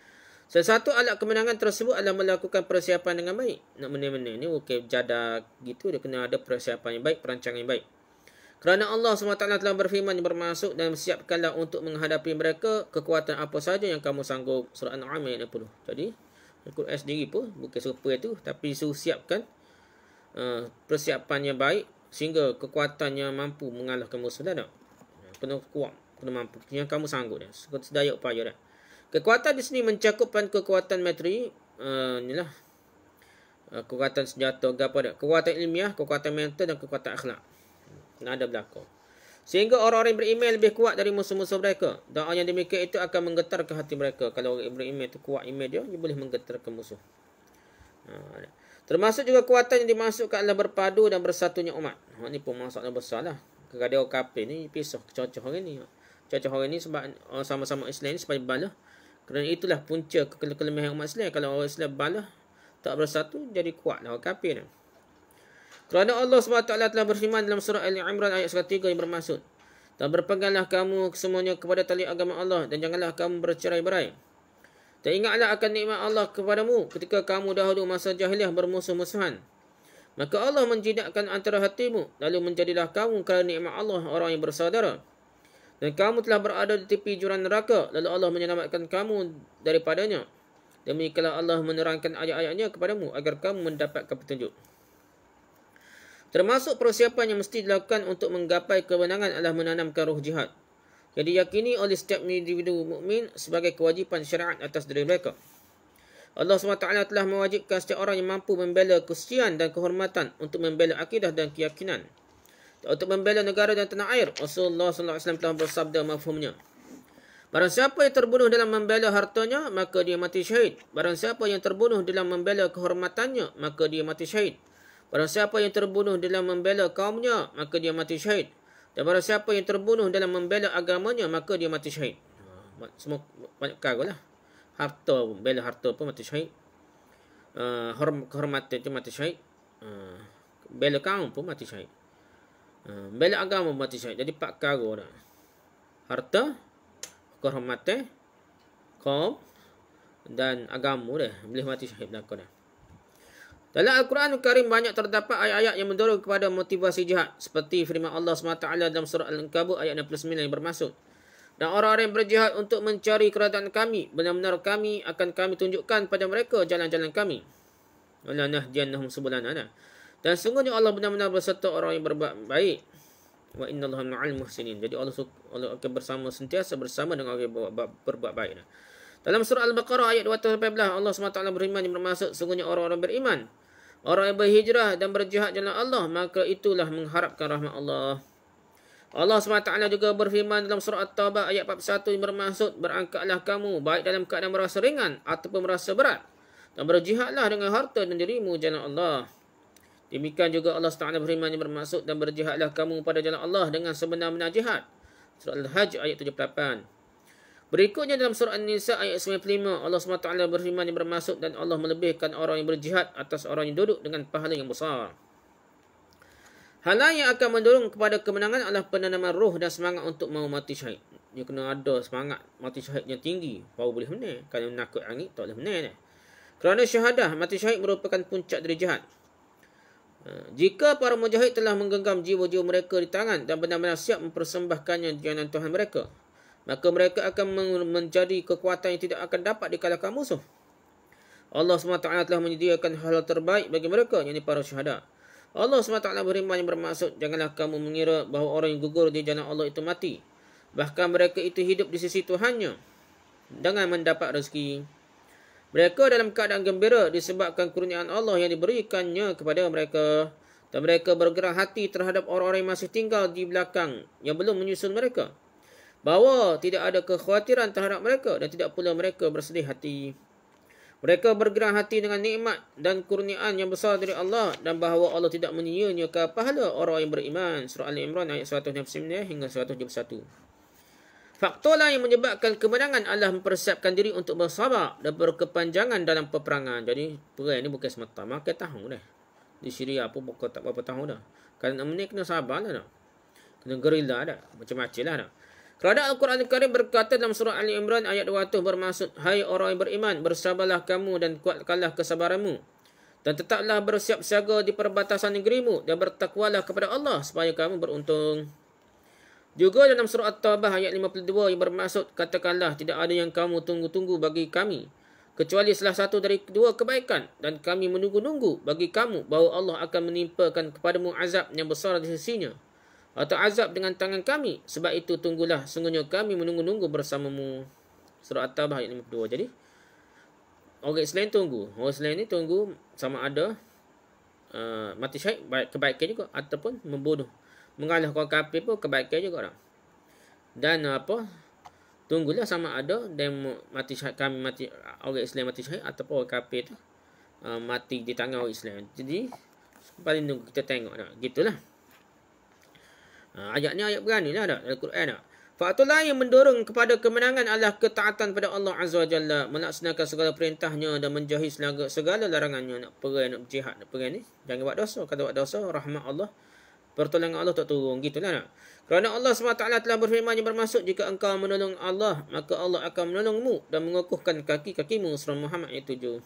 Salah satu alat kemenangan tersebut adalah melakukan persiapan dengan baik. Nak menang-menang ni bukan jadak gitu, dia kena ada persiapan yang baik, perancangan yang baik. Kerana Allah SWT telah berfirman yang bermaksud dan siapkanlah untuk menghadapi mereka kekuatan apa saja yang kamu sanggup. Surah An-An'am ayat 60. Jadi, Al-Quran sendiri pun bukan serupa itu, tapi suruh siapkan persiapan yang baik sehingga kekuatannya mampu mengalahkan musuh dah tak? Kena kuat, kena mampu. Yang kamu sanggup dah. Sedaya upaya dah. Kekuatan di sini mencakupkan kekuatan materi, inilah kekuatan senjata, apa dah? Kekuatan ilmiah, kekuatan mental dan kekuatan akhlak. Kena ada belakang. Sehingga orang-orang yang beriman lebih kuat dari musuh-musuh mereka. Doa yang demikian itu akan menggetarkan hati mereka. Kalau orang beriman itu kuat iman dia boleh menggetarkan musuh. Termasuk juga kekuatan yang dimasukkan adalah berpadu dan bersatunya umat. Ini pun maksudnya besar lah. Kadang orang kafir ni pisah cocok hari ni. Cocok hari ni sebab sama-sama Islam ni supaya balah. Kerana itulah punca kelemahan umat Islam. Kalau orang Islam balah tak bersatu, jadi kuat lah orang kafir ni. Kerana Allah SWT telah berfirman dalam surah Al-Imran ayat 103 yang bermaksud, dan berpeganglah kamu semuanya kepada tali agama Allah dan janganlah kamu bercerai-berai. Dan ingatlah akan nikmat Allah kepadamu ketika kamu dahulu masa jahiliah bermusuh-musuhan. Maka Allah menjinakkan antara hatimu, lalu menjadilah kamu kerana nikmat Allah orang yang bersaudara. Dan kamu telah berada di tepi jurang neraka, lalu Allah menyelamatkan kamu daripadanya. Demikianlah Allah menerangkan ayat-ayatnya kepadamu agar kamu mendapatkan petunjuk. Termasuk persiapan yang mesti dilakukan untuk menggapai kemenangan adalah menanamkan ruh jihad yang diyakini oleh setiap individu mukmin sebagai kewajipan syariat atas diri mereka. Allah SWT telah mewajibkan setiap orang yang mampu membela kesucian dan kehormatan untuk membela akidah dan keyakinan. Untuk membela negara dan tanah air, Rasulullah SAW telah bersabda mafhumnya. Barang siapa yang terbunuh dalam membela hartanya, maka dia mati syahid. Barang siapa yang terbunuh dalam membela kehormatannya, maka dia mati syahid. Barang siapa yang terbunuh dalam membela kaumnya, maka dia mati syahid. Dan barang siapa yang terbunuh dalam membela agamanya, maka dia mati syahid. Semua banyak perkara lah. Harta, bela harta pun mati syahid. Kehormatan tu mati syahid. Bela kaum pun mati syahid. Bela agama pun mati syahid. Jadi 4 perkara dah. Harta, kehormatan, kaum dan agama dah. Boleh mati syahid belakang dah. Dalam Al-Quran Al-Karim banyak terdapat ayat-ayat yang mendorong kepada motivasi jihad. Seperti firman Allah SWT dalam surah Al-Ankabut ayat 69 yang bermaksud. Dan orang-orang yang berjihad untuk mencari kerajaan kami, benar-benar akan kami tunjukkan pada mereka jalan-jalan kami. Wala nahdiyannahum subulana. Dan sungguhnya Allah benar-benar berserta orang yang berbuat baik. Wa innallaha ma'al muhsinin. Jadi Allah akan sentiasa bersama dengan orang yang berbuat baik. Dalam surah Al-Baqarah ayat 218 Allah SWT berfirman yang bermaksud sungguhnya orang-orang beriman, orang yang berhijrah dan berjihad jalan Allah, maka itulah mengharapkan rahmat Allah. Allah SWT juga berfirman dalam surah At-Taubah ayat 41 yang bermaksud, berangkatlah kamu baik dalam keadaan merasa ringan ataupun merasa berat, dan berjihadlah dengan harta dan dirimu jalan Allah. Demikian juga Allah SWT berfirman yang bermaksud, dan berjihadlah kamu pada jalan Allah dengan sebenar-benar jihad. Surah Al-Hajj ayat 78. Berikutnya dalam surah An-Nisa ayat 95 Allah SWT berfirman yang bermaksud, dan Allah melebihkan orang yang berjihad atas orang yang duduk dengan pahala yang besar. Hal lain yang akan mendorong kepada kemenangan adalah penanaman roh dan semangat untuk mau mati syahid. Dia kena ada semangat mati syahid yang tinggi baru boleh menang. Kalau nakut angin tak boleh menang. Kerana syahadah mati syahid merupakan puncak dari jihad. Jika para mujahid telah menggenggam jiwa-jiwa mereka di tangan dan benar-benar siap mempersembahkannya di jalan Tuhan mereka, maka mereka akan menjadi kekuatan yang tidak akan dapat dikalahkan musuh. Allah SWT telah menyediakan hal terbaik bagi mereka, yakni para syuhada. Allah SWT berfirman yang bermaksud, janganlah kamu mengira bahawa orang yang gugur di jalan Allah itu mati. Bahkan mereka itu hidup di sisi Tuhannya dengan mendapat rezeki. Mereka dalam keadaan gembira disebabkan kurniaan Allah yang diberikannya kepada mereka. Dan mereka bergerang hati terhadap orang-orang yang masih tinggal di belakang yang belum menyusul mereka, bahawa tidak ada kekhawatiran terhadap mereka dan tidak pula mereka bersedih hati. Mereka bergerang hati dengan nikmat dan kurniaan yang besar dari Allah, dan bahawa Allah tidak menyia-nyiakan pahala orang yang beriman. Surah Al-Imran ayat 169 hingga 171. Faktor lain yang menyebabkan kemenangan adalah mempersiapkan diri untuk bersabar dan berkepanjangan dalam peperangan. Jadi perang ni bukan semata makan tahun dah. Di Syria pun bukan tak berapa tahun dah. Kalau nak menang kena sabar lah dah. Kena gerila dah. Macam-macam lah dah. Kerana Al-Quran Al-Karim berkata dalam surah Ali Imran ayat 200 bermaksud, hai orang yang beriman, bersabarlah kamu dan kuatkanlah kesabaranmu. Dan tetaplah bersiap siaga di perbatasan negerimu dan bertakwalah kepada Allah supaya kamu beruntung. Juga dalam surah At-Taubah ayat 52 yang bermaksud, katakanlah tidak ada yang kamu tunggu-tunggu bagi kami kecuali salah satu dari kedua kebaikan, dan kami menunggu-nunggu bagi kamu bahawa Allah akan menimpakan kepadamu azab yang besar di sisinya, atau azab dengan tangan kami. Sebab itu tunggulah, sungguhnya kami menunggu-nunggu bersamamu. Surah At-Taubah ayat 52. Jadi orang Islam tunggu. Orang Islam ni tunggu sama ada mati syahid kebaikan juga, ataupun membunuh, mengalah orang kafir pun kebaikan juga dah. Dan tunggulah sama ada dan mati syahid, kami mati, orang Islam mati syahid ataupun orang kafir tu mati di tangan orang Islam. Jadi paling tunggu kita tengok dah. Gitulah. Ayat ni ayat berani lah dah dalam Quran dah. Faktor lain yang mendorong kepada kemenangan adalah ketaatan pada Allah Azza wa Jalla, melaksanakan segala perintahnya dan menjauhi segala larangannya. Nak perang, nak berjihad, nak perang ni jangan buat dosa. Kalau buat dosa, rahmat Allah, pertolongan Allah tak turun. Gitulah nak. Kerana Allah SWT telah berfirman yang bermaksud, jika engkau menolong Allah, maka Allah akan menolongmu dan mengukuhkan kaki-kakimu. Surah Muhammad ayat 7.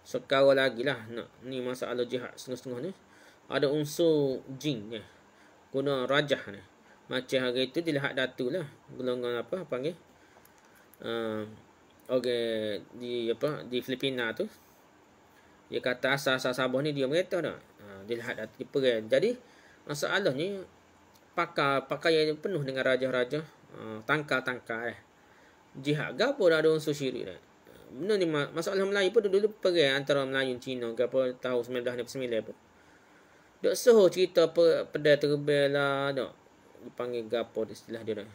Sekarang lagi lah nak ni masalah jihad setengah-setengah ni. Ada unsur jin ni, guna rajah ni. Macam hari itu dilihat datu lah, golongan apa panggil di Filipina tu, dia kata asal-asal Sabah ni dia mereka dah dilihat datu di perang. Jadi masalahnya pakaian penuh dengan raja-raja, tangkal-tangkal jihad gapo dah ada unsur syirik dah. Benda ni masalah Melayu pun dulu perang antara Melayu Cina gapo tahun 1969 pun. Dok soh cerita pedai terbel lah dok. Dipanggil gapo istilah dia dah.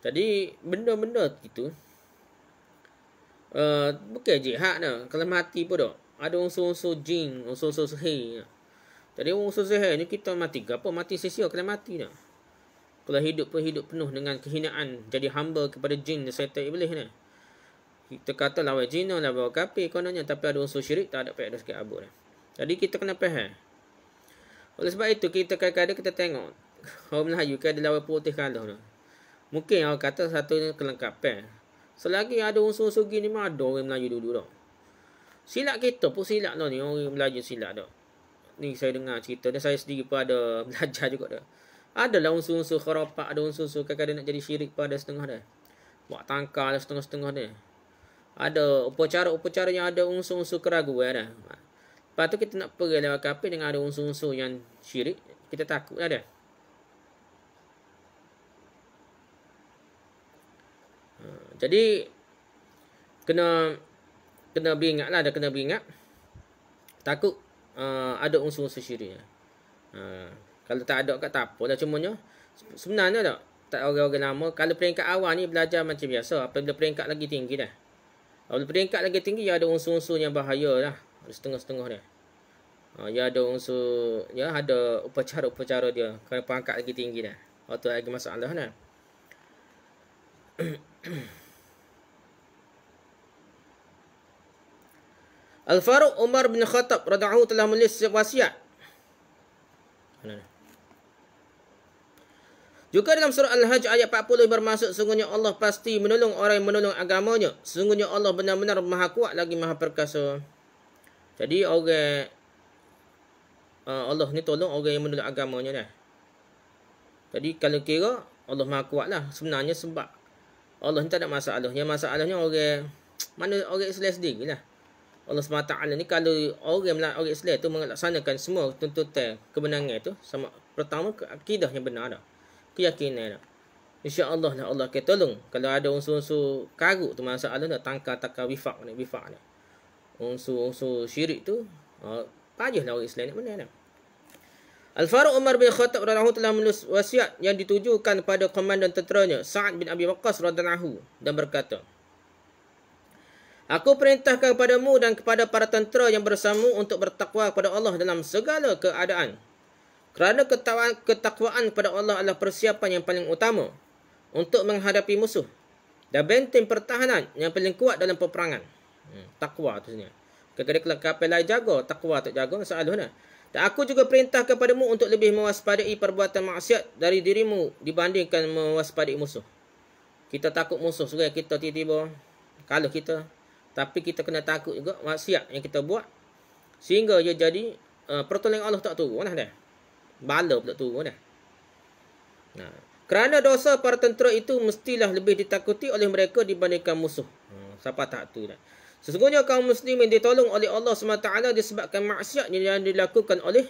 Jadi benda-benda itu bukan jihad dah. Kalau mati pun dok. ada unsur-unsur jin, unsur-unsur sihir. Jadi unsur sihir ni kita mati ke apa? Mati sia-sia, kena mati dah. Kalau hidup penuh dengan kehinaan, jadi hamba kepada jin dan syaitan iblis ni. Kita kata lawan jin, lawan kafir kononnya, tapi ada unsur syirik, tak ada pihak sikit abuk dah. Jadi kita kena faham. Oleh sebab itu kita kadang-kadang kita tengok orang Melayu kan ada lawan putih kalah tu. Mungkin orang kata satu ni kelengkapan. Selagi ada unsur-unsur gini memang ada orang Melayu dulu dah. Silat kita pun silat lah ni, orang Melayu silat dah. Ni saya dengar cerita dan saya sendiri pun ada belajar juga dah. Adalah unsur-unsur khurafat, ada unsur-unsur kadang-kadang nak jadi syirik pun ada setengah dah. Buat tangkal setengah-setengah dah. Ada upacara-upacara yang ada unsur-unsur keraguan dah. Lepas tu kita nak pergi lewat kafir dengan ada unsur-unsur yang syirik, kita takut dah. Jadi kena beringat lah, kena beringat. Takut ada unsur-unsur syirik. Kalau tak ada kat tak apalah, cumanya sebenarnya tak orang-orang lama kalau peringkat awal ni belajar macam biasa, apabila peringkat lagi tinggi dah. Apabila peringkat lagi tinggi ya ada unsur-unsur yang bahaya lah. Ada setengah-setengah dia. Ya ada unsur, ya ada upacara-upacara dia. Kalau pangkat lagi tinggi dah. Itu lagi masalah dah. Al-Faruq Umar bin Khattab radhiyallahu telah menulis wasiat. Juga dalam surah Al-Hajj ayat 40 bermaksud sungguhnya Allah pasti menolong orang yang menolong agamanya. Sungguhnya Allah benar-benar maha kuat lagi maha perkasa. Jadi orang Allah ni tolong orang yang menolong agamanya dah. Jadi kalau kira Allah maha kuat lah. Sebenarnya sebab Allah ni tak ada masalah. Yang masalahnya orang Islam sendiri lah. Allah SWT ni kalau orang Islam tu melaksanakan semua tuntutan kebenangan tu, sama pertama akidah yang benar dah. Keyakinan dah. InsyaAllah lah Allah akan tolong. Kalau ada unsur-unsur karuk tu masalah dah, tangkal wifak ni. Unsur-unsur syirik tu, payahlah orang Islam ni benar dah. Al-Faruq Umar bin Khattab radhiyallahu telah menulis wasiat yang ditujukan pada komandan tenteranya Sa'ad bin Abi Waqqas radhiyallahu dan berkata, Aku perintahkan kepadamu dan kepada para tentera yang bersamamu untuk bertakwa kepada Allah dalam segala keadaan. Kerana ketakwaan kepada Allah adalah persiapan yang paling utama untuk menghadapi musuh dan benteng pertahanan yang paling kuat dalam peperangan. Takwa tu sebenarnya. Kadang-kadang kapal lain jaga, takwa tak jaga, masalah. Dan aku juga perintah kepadamu untuk lebih mewaspadai perbuatan maksiat dari dirimu dibandingkan mewaspadai musuh. Kita takut musuh supaya kita tiba-tiba kalau kita, tapi kita kena takut juga maksiat yang kita buat sehingga ia jadi pertolongan Allah tak turun dah. Bala pula turun dah. Kerana dosa para tentera itu mestilah lebih ditakuti oleh mereka dibandingkan musuh. Siapa tak tu dah. Sesungguhnya kaum muslimin ditolong oleh Allah SWT disebabkan maksiat yang dilakukan oleh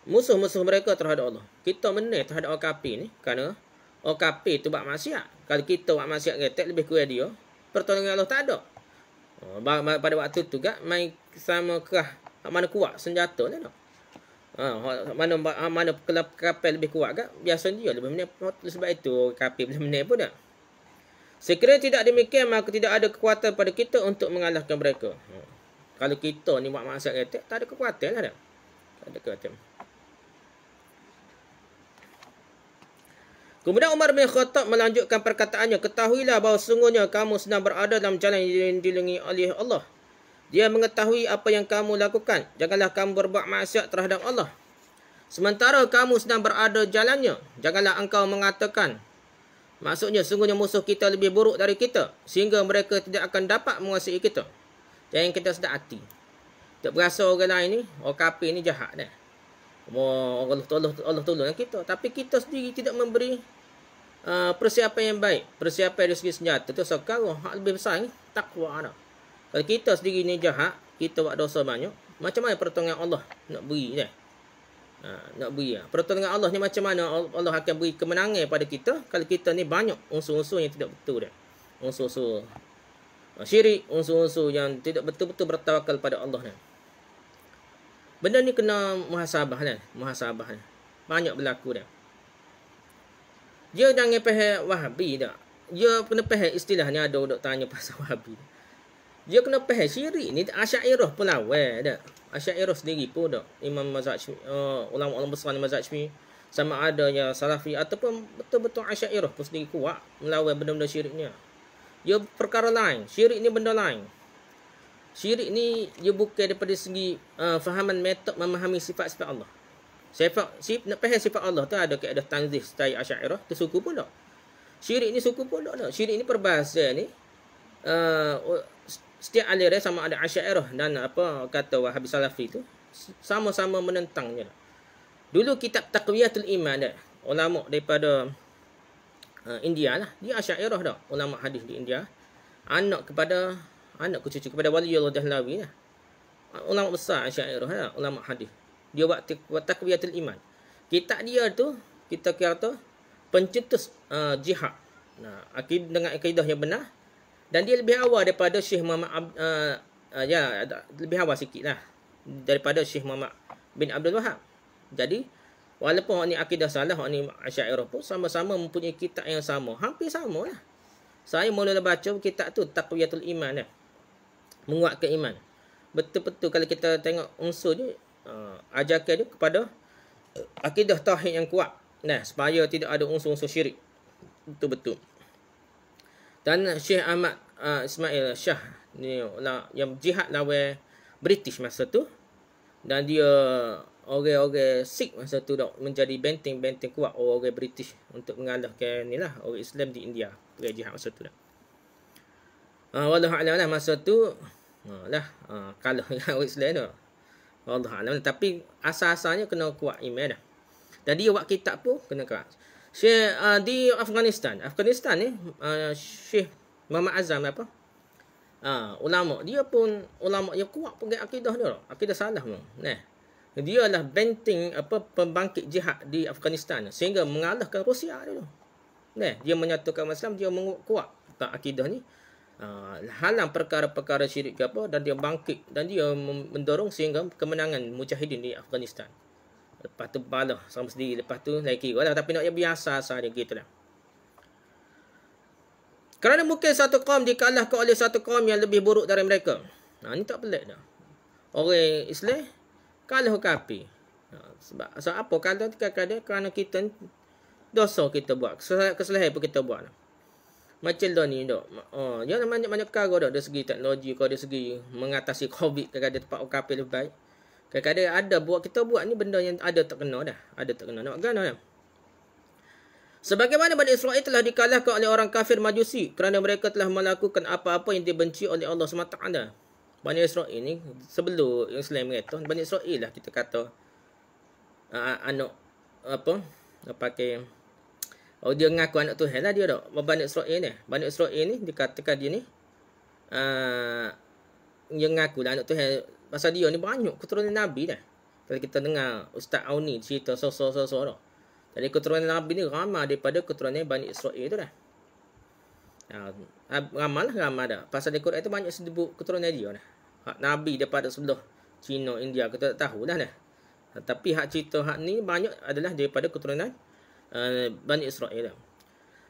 musuh-musuh mereka terhadap Allah. Kita menang terhadap orang kafir ni kerana orang kafir tu buat maksiat. Kalau kita buat maksiat retek lebih kurang dia, pertolongan Allah tak ada. Pada waktu tu kan main sama kerah mana kuat senjata ni tak. Mana kapal lebih kuat kan, biasa dia lebih menang. Sebab itu kapal boleh menang pun tak. Sekiranya tidak demikian, maka tidak ada kekuatan pada kita untuk mengalahkan mereka. Kalau kita ni buat maksiat retek, tak ada kekuatan lah tak. Tak ada kekuatan. Kemudian Umar bin Khattab melanjutkan perkataannya, ketahuilah bahawa sungguhnya kamu sedang berada dalam jalan yang dilindungi oleh Allah. Dia mengetahui apa yang kamu lakukan. Janganlah kamu berbuat maksiat terhadap Allah. Sementara kamu sedang berada jalannya, janganlah engkau mengatakan, maksudnya sungguhnya musuh kita lebih buruk dari kita, sehingga mereka tidak akan dapat menguasai kita. Jangan kita sedar hati. Tak berasa orang lain ni, orang kafir ni jahat dah. Allah tolong kita. Tapi kita sendiri tidak memberi persiapan yang baik. Persiapan dari segi senjata tu sekarang hak lebih besar ni takwa dah. Kalau kita sendiri ni jahat, kita buat dosa banyak, macam mana pertolongan Allah nak beri dah? Nak beri pertolongan Allah ni macam mana Allah akan beri kemenangan pada kita kalau kita ni banyak unsur-unsur yang tidak betul dah. Unsur-unsur syirik, unsur-unsur yang tidak betul-betul bertawakal pada Allah dah. Benda ni kena muhasabah dah, banyak berlaku dah. Dia jangan faham Wahabi dah. Dia kena faham istilah ni, ada dok tanya pasal Wahabi. Dia kena faham syirik ni Asy'ariyah pun lawan dak. Asy'ariyah sendiri pun dak. Imam mazhab ulama-ulama besar ni mazhab Syafi'i sama ada yang Salafi ataupun betul-betul Asy'ariyah pun sendiri kuat melawan benda-benda syirik ni. Dia perkara lain. Syirik ni benda lain. Syirik ni dia bukan daripada segi fahaman metod memahami sifat-sifat Allah. Nak faham sifat Allah tu ada kaedah tanzih style Asy'ariyah, tu suku pun tak. Syirik ni suku pun tak. Syirik ni perbahasan ni setiap aliran sama ada Asy'ariyah dan apa kata Wahabi Salafi tu sama-sama menentangnya. Dulu kitab Taqwiyatul Iman dah. Ulama daripada India lah. Dia Asy'ariyah dah. Ulama hadis di India. Anak cucu kepada Waliullah Dahlawi lah. Ulama besar Asy'ariyah lah. Ulama hadis. Dia buat Taqwiyatul Iman. Kitab dia tu kita kata pencetus jihad. Nah, dengan akidah yang benar. Dan dia lebih awal daripada Syekh Muhammad lebih awal sikit lah daripada Syekh Muhammad bin Abdul Wahab. Jadi walaupun orang ni akidah salah, orang ni Asy'ariyah pun sama-sama mempunyai kitab yang sama, hampir sama lah. Saya mula baca kitab tu Taqwiyatul Iman lah, menguatkan iman. Betul-betul kalau kita tengok unsur ni ajakan dia kepada akidah tauhid yang kuat, nah, supaya tidak ada unsur-unsur syirik. Betul-betul. Dan Syekh Ahmad Ismail Shah ni yang jihad lawan British masa tu, dan dia orang-orang Sikh masa tu dah menjadi benteng-benteng kuat orang British untuk mengalahkan ni lah orang Islam di India, pergi jihad masa tu dah. Wallahu a'lam lah masa tu kalah dengan orang Islam tu. Wallahu a'lam, tapi asal-asalnya kena kuat iman dah. Dan dia buat kitab pun kena kuat. Syekh di Afghanistan ni Syekh Muhammad Azam apa? Ulama dia pun ulama yang kuat pegang akidah dia. Akidah salah pun. Nah. Dia adalah benteng pembangkit jihad di Afghanistan sehingga mengalahkan Rusia dulu. Nah, dia menyatukan Islam, dia menguat akidah ni. Halang perkara-perkara syirik ke apa, dan dia bangkit dan dia mendorong sehingga kemenangan mujahidin di Afghanistan. Lepas tu balah sama sendiri. Lepas tu lagi kira lah. Tapi nak yang biasa sahaja gitu lah. Kerana mungkin satu kaum dikalahkan oleh satu kaum yang lebih buruk dari mereka. Ini tak pelik dah. Orang Islam kalah kafir. Sebab apa kalah? Kerana kita dosa kita buat. Kesalahan pun kita buat. Macam dah ni dok. Jangan banyak-banyak perkara dah dari segi teknologi, dari segi mengatasi COVID, kadang-kadang tempat orang kafir lebih baik. Kadang-kadang ada kita buat ni benda yang ada tak kena dah. Ada tak kena. Nak gana dah. Sebagaimana Bani Israel telah dikalahkan oleh orang kafir Majusi kerana mereka telah melakukan apa-apa yang dibenci oleh Allah SWT. Bani Israel ni sebelum Islam mereka, Bani Israel lah kita kata anak apa pakai dia ngaku anak Tuhan lah dia dah. Bani Israel ni. Bani Israel ni dikatakan dia ni yang ngaku lah anak Tuhan. Pasal dia ni banyak keturunan Nabi dah. Kalau kita dengar Ustaz Auni cerita sosok-sosok dah. Jadi keturunan Nabi ni ramai daripada keturunan Bani Israel tu dah. Ramai dah. Pasal di Quran tu banyak sebut keturunan dia dah. Hak Nabi daripada sebelah Cina, India, kita tak tahu dah dah. Tapi hak cerita hak ni banyak adalah daripada keturunan Bani Israel dah.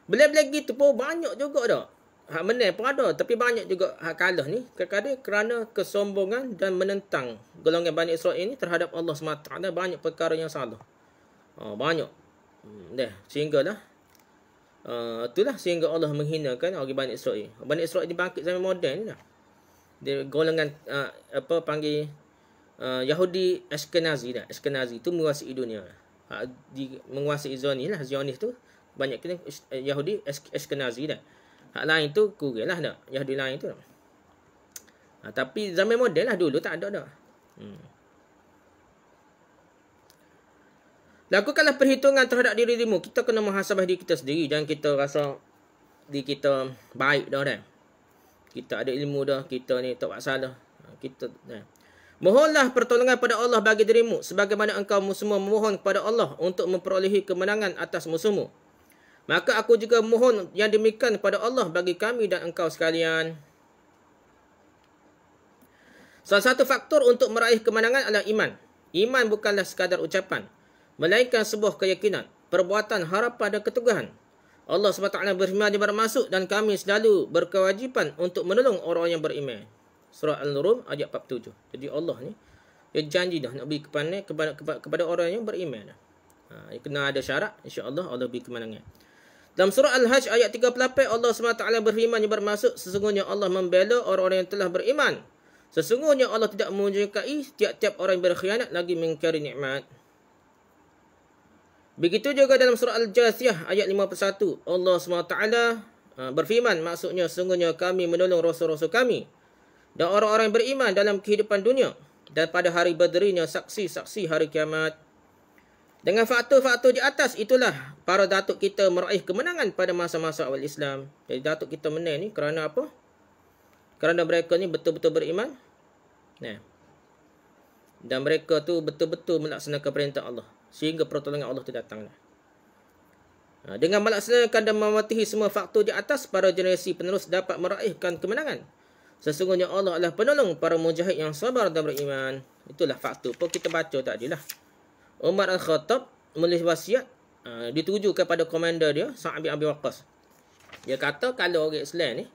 Bila-bila gitu pun banyak juga dah. Hak menang pun ada, tapi banyak juga hak kalah ni kadang-kadang kerana kesombongan dan menentang golongan Bani Israel ni terhadap Allah SWT. Banyak perkara yang salah. Banyak. Sehinggalah itulah sehingga Allah menghinakan orang Bani Israel. Bani Israel dibangkit zaman moden ni dah. Dia golongan panggil Yahudi Ashkenazi dah. Ashkenazi tu menguasai dunia. Menguasai Zionis tu banyak kena Yahudi Ashkenazi dah. Hak lain tu kurang lah dah. Yahudi lain tu. Tapi zaman moden lah, dulu tak ada dah. Lakukanlah perhitungan terhadap dirimu. Kita kena muhasabah diri kita sendiri. Jangan kita rasa diri kita baik dah dah. Kita ada ilmu dah. Kita ni tak buat salah. Mohonlah pertolongan pada Allah bagi dirimu. Sebagaimana engkau semua memohon kepada Allah untuk memperolehi kemenangan atas musuhmu. Maka aku juga mohon yang demikian kepada Allah bagi kami dan engkau sekalian. Salah satu faktor untuk meraih kemenangan adalah iman. Iman bukanlah sekadar ucapan, melainkan sebuah keyakinan, perbuatan, harapan dan keteguhan. Allah SWT berfirman, dia bermaksud dan kami selalu berkewajipan untuk menolong orang yang beriman. Surah Al-Rum ayat 47. Jadi Allah ni dia janji dah nak beri kepada orang yang beriman. Kena ada syarat, insya-Allah Allah beri kemenangan. Dalam surah Al-Hajj ayat 38 Allah SWT berfirman yang bermaksud sesungguhnya Allah membela orang-orang yang telah beriman. Sesungguhnya Allah tidak menyukai tiap-tiap orang yang berkhianat lagi mengingkari nikmat. Begitu juga dalam surah Al-Jathiyah ayat 51 Allah SWT berfirman maksudnya sesungguhnya kami menolong rasul-rasul kami dan orang-orang yang beriman dalam kehidupan dunia dan pada hari berdirinya saksi-saksi hari kiamat. Dengan faktor-faktor di atas itulah para datuk kita meraih kemenangan pada masa-masa awal Islam. Jadi datuk kita menang ni kerana apa? Kerana mereka ni betul-betul beriman. Dan mereka tu betul-betul melaksanakan perintah Allah. Sehingga pertolongan Allah tu datang. Dengan melaksanakan dan mematuhi semua faktor di atas, para generasi penerus dapat meraihkan kemenangan. Sesungguhnya Allah adalah penolong para mujahid yang sabar dan beriman. Itulah faktor pun kita baca tadi lah. Umar Al-Khattab menulis wasiat ditujukan pada komander dia, Sa'ad bin Abi Waqqas. Dia kata kalau orang Islam ni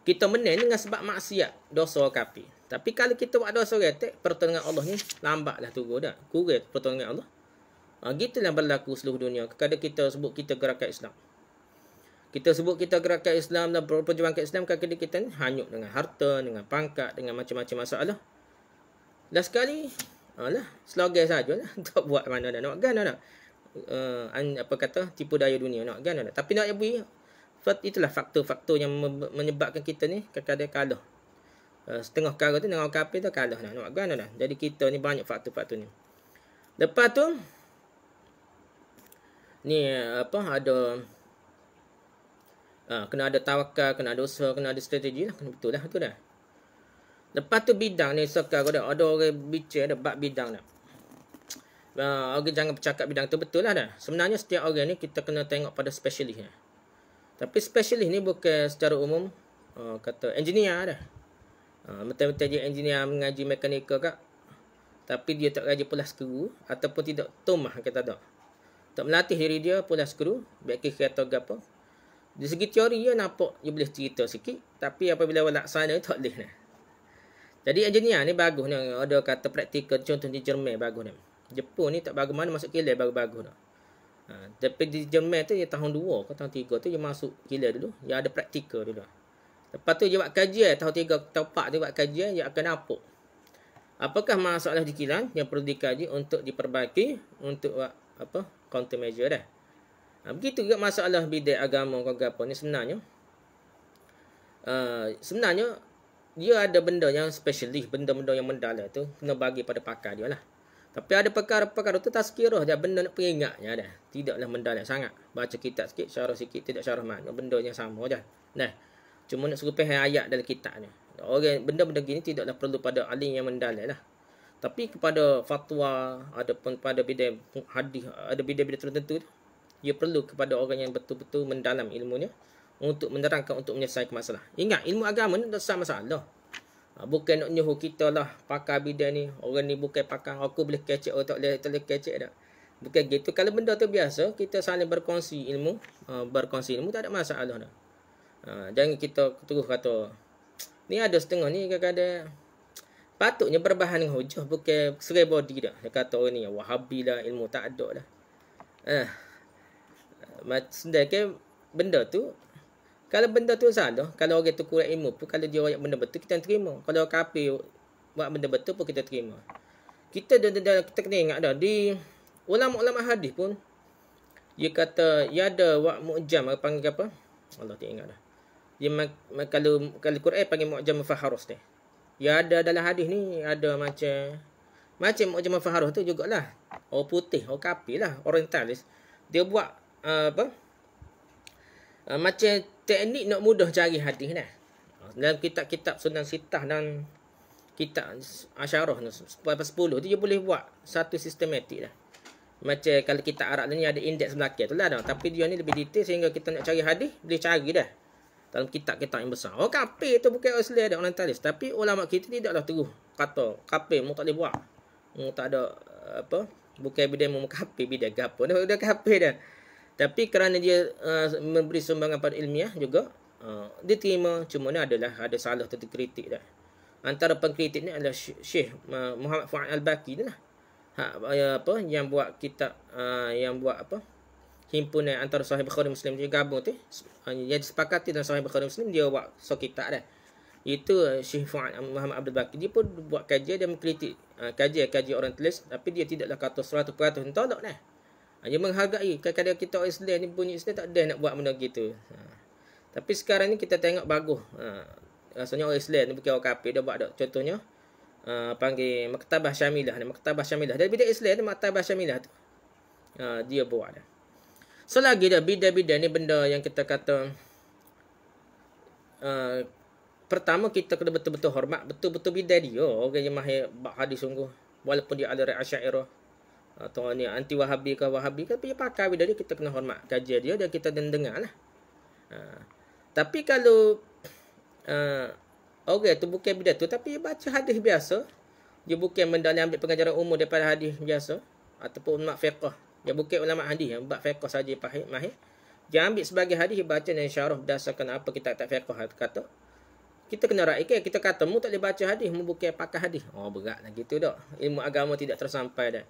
kita menang dengan sebab maksiat, dosa kafir. Tapi kalau kita buat dosa retek, pertolongan Allah ni lambatlah turun dah. Kurang pertolongan Allah. Gitulah berlaku seluruh dunia. Kadang kita sebut kita gerakan Islam. Kita sebut kita gerakan Islam dan perjuangan Islam, kadang kita ni hanyut dengan harta, dengan pangkat, dengan macam-macam masalah. Dan sekali slogan sajalah untuk buat mana dah nak gan dah. Apa kata tipu daya dunia nak gan dah. Tapi nak beri itulah faktor-faktor yang menyebabkan kita ni kadang-kadang kalah. Setengah kala tu dengan orang kafir tu kalah nak gan dah. Jadi kita ni banyak faktor-faktor ni. Lepas tu ni ada kena ada tawakal, kena ada usaha, kena ada strategi lah, kena betul lah tu dah. Lepas tu bidang ni sekarang ada orang bicara ada bab bidang dah. Orang jangan bercakap bidang tu betul lah dah. Sebenarnya setiap orang ni kita kena tengok pada spesialis dah. Tapi spesialis ni bukan secara umum kata engineer dah. Betul-betul dia engineer mengaji mekanikal kak. Tapi dia tak gaji pula skru ataupun tidak tomah kata tak. Tak melatih diri dia pula skru, baik kereta ke apa. Di segi teori dia nampak dia boleh cerita sikit, tapi apabila laksana tak boleh dah. Jadi engineer ni bagus ni. Ada kata praktikal contoh di Jerman bagus ni. Jepun ni tak bagus mana masuk kilang bagus-bagus dah. Tapi di Jerman tu dia tahun 2 ke tahun 3 tu dia masuk kilang dulu. Dia ada praktikal dulu. Lepas tu dia buat kajian tahun 3 tahun 4 dia buat kajian dia akan nampak apakah masalah di kilang yang perlu dikaji untuk diperbaiki untuk buat apa countermeasure dah. Begitu juga masalah bidang agama ke apa ni sebenarnya dia ada benda yang spesialis, benda-benda yang mendalam tu kena bagi pada pakar dia lah. Tapi ada perkara-perkara tu tak sekira dia benda nak peringatnya dah. Tidaklah mendalam sangat. Baca kitab sikit, syarah sikit, tidak syarah makna. Benda yang sama je. Cuma nak suruh faham ayat dalam kitab ni. Orang benda-benda gini tidaklah perlu pada alim yang mendalam lah. Tapi kepada fatwa, adapun pada bidang hadis, ada bidang-bidang tertentu dia perlu kepada orang yang betul-betul mendalam ilmunya untuk menerangkan, untuk menyelesaikan masalah. Ingat, ilmu agama ni tak sama masalah. Bukan nak nyuruh kita lah pakar bidang ni. Orang ni bukan pakar, aku boleh kecek, tak boleh kecek dah. Bukan gitu. Kalau benda tu biasa, kita saling berkongsi ilmu. Berkongsi ilmu tak ada masalah dah. Jangan kita terus kata, ni ada setengah ni kadang-kadang patutnya berbahan dengan hujah, bukan serai body dah. Dia kata orang ni wahabi lah, ilmu tak ada dah. Sedangkan benda tu, kalau benda tu salah, kalau orang tu kurang ilmu pun, kalau dia ayat benda betul, kita terima. Kalau kafir buat benda betul pun kita terima. Kita kena ingat dah, di ulama-ulama hadis pun, dia kata, dia ada wak mu'jam, panggil apa? Allah tak ingat dah. Dia kalau Quran panggil mu'jam faharus ni. Ya ada dalam hadis ni, ada macam mu'jam faharus tu jugalah. Orang putih, orang kafir lah, orientalis. Dia buat macam teknik nak mudah cari hadis dah. Dalam kitab-kitab Sunan Sittah dan kitab Asyarah 10 tu dia boleh buat satu sistematik dah. Macam kalau kitab Arab ni ada indeks belakang tu lah dah. Tapi dia ni lebih detail sehingga kita nak cari hadis boleh cari dah. Dalam kitab-kitab yang besar. Orang kafir tu bukan Islam ada orientalis. Tapi ulama kita tidaklah terus kata kafir mu tak boleh buat. Mu tak ada apa, bukan bidang mu kafir, bidang gapo. Dah kafir dah. Tapi kerana dia memberi sumbangan pada ilmiah juga, dia terima. Cuma ni ada salah tu kritik dah. Antara pengkritik ni adalah Syekh Muhammad Fuad Al-Baqi ni lah. Yang buat kitab, yang buat himpunan antara Sahih Bukhari Muslim dia gabung tu. Yang disepakati dalam Sahih Bukhari Muslim dia buat kitab dah. Itu Syekh Fuad Muhammad Abdul Baqi. Dia pun buat kajian, dia mengkritik kajian orang tulis, tapi dia tidaklah kata 100% tolak dah. Dia menghargai. Kadang-kadang kita orang Islam ni bunyi Islam tak ada nak buat benda gitu. Tapi sekarang ni kita tengok bagus. Rasanya orang Islam ni bukan orang kafir, dia buat dak. Contohnya panggil Maktabah Syamilah. Maktabah Syamilah. Dari bidang Islam ni Maktabah Syamilah tu. Dia buat dah. So lagi dah bidang-bidang ni benda yang kita kata pertama kita kena betul-betul hormat betul-betul bidang dia. Orang yang mahir bab hadis sungguh. Walaupun dia aliran Asy'ariyah atau ni anti Wahabi ke Wahabi ke, tapi dia pakai bidang dia, kita kena hormat kajian dia dan kita dengar lah. Tapi kalau orang tu bukan bidang tu, tapi dia baca hadis biasa, dia bukan mendalami ambil pengajaran umum daripada hadis biasa ataupun ulama fiqh. Dia bukan ulama hadis yang bab fiqh saja mahir. Dia ambil sebagai hadis, dia baca dan syarah berdasarkan apa kita tak fiqh kata. Kita kena raikan, kita kata mu tak boleh baca hadis, mu bukan pakai hadis. Oh berat lah gitu dak. Ilmu agama tidak tersampai dah.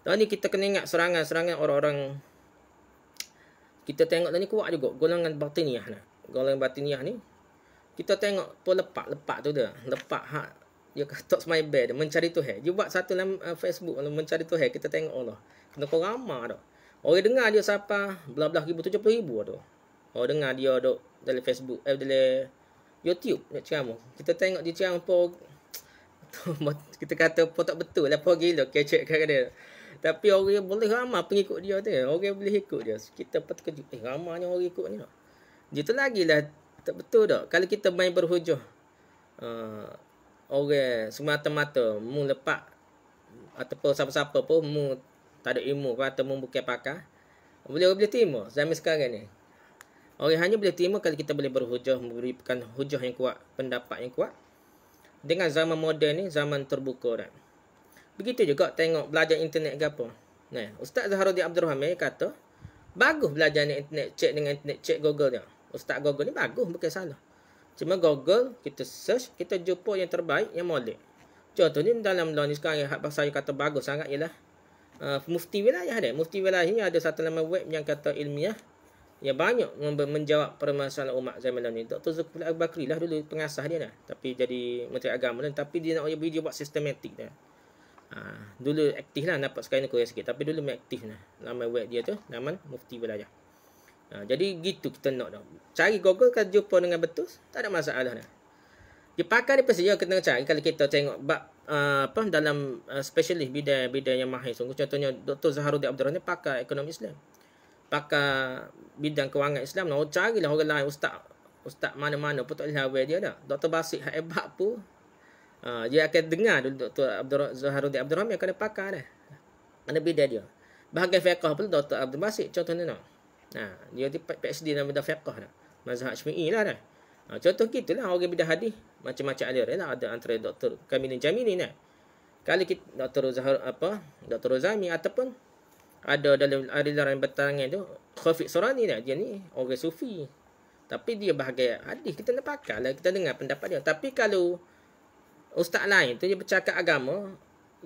Dan ni kita kena ingat serangan-serangan orang-orang. Kita tengok ni kuat juga golongan batiniah ni. Golongan batiniah ni kita tengok pun lepak tu dah. Lepak hak dia kata semai bed mencari Tuhan. Dia buat satu dalam Facebook mencari Tuhan, kita tengok Allah. Kena kau ramah dah. Orang dengar dia siapa belah-belah 70 tu. Orang dengar dia duk dalam Facebook, dalam YouTube nak ceramah. Kita tengok dia ceramah apa kita kata apa tak betul lah, apa gila kecek kat dia. Tapi orang boleh ramah pengikut dia tu. Orang boleh ikut dia. Kita pun terkejut. Ramahnya orang ikut ni. Dia tu lagi lah tak betul tak. Kalau kita main berhujah. Orang semata-mata mu lepak. Ataupun siapa-siapa pun mu tak ada ilmu. Atau mu bukan pakar. Boleh terima zaman sekarang ni. Orang hanya boleh terima kalau kita boleh berhujah. Memberikan hujah yang kuat. Pendapat yang kuat. Dengan zaman moden ni. Zaman terbuka dah. Begitu juga tengok belajar internet ke apa. Nah, Ustaz Zaharuddin Abdul Rahman kata, bagus belajar ni internet, cek dengan internet, cek Google dia. Ustaz Google ni bagus, bukan salah. Cuma Google, kita search, kita jumpa yang terbaik, yang molek. Contohnya dalam law ni sekarang, yang saya kata bagus sangat ialah Mufti Wilayah dia. Mufti Wilayah ni ada satu laman web yang kata ilmiah, yang banyak menjawab permasalahan umat zaman ni. Dr. Zulkifli Al-Bakri lah dulu pengasas dia dah. Tapi jadi Menteri Agama lah. Tapi dia nak video buat sistematik dah. Dulu aktif lah, nampak sekarang ni kurang sikit, tapi dulu aktif lah laman web dia tu, laman Mufti Wilayah. Jadi gitu kita nak dah cari Google, kalau jumpa dengan betul tak ada masalah dah. Dia pakai dia pasti dia kena cari. Kalau kita tengok bab dalam specialist bidang yang mahir sungguh, contohnya Dr. Zaharuddin Abdul Rahman pakai ekonomi Islam, pakai bidang kewangan Islam. Nak carilah orang lain, ustaz mana-mana pun tak boleh lawan dia dah. Dr. Basit hebat pun dia akan dengar dulu Dr. Zaharuddin Abdul Rahman akan pakai dah. Mana bidang dia. Bahagian fiqh pun Dr. Abdul Basit contohnya nak. Dia PhD dalam bidang fiqh dah. Mazhab Syafi'i lah dah. Contoh gitulah orang bidang hadis macam-macam aliran lah. Ada antara Dr. Kamilin Jamili ni. Kalau kita Dr. Rozami ataupun ada dalam aliran bertangan tu Khafiq Surani dah. Dia ni orang sufi. Tapi dia bahagian hadis, kita nak pakai lah, kita dengar pendapat dia. Tapi kalau ustaz lain tu dia bercakap agama,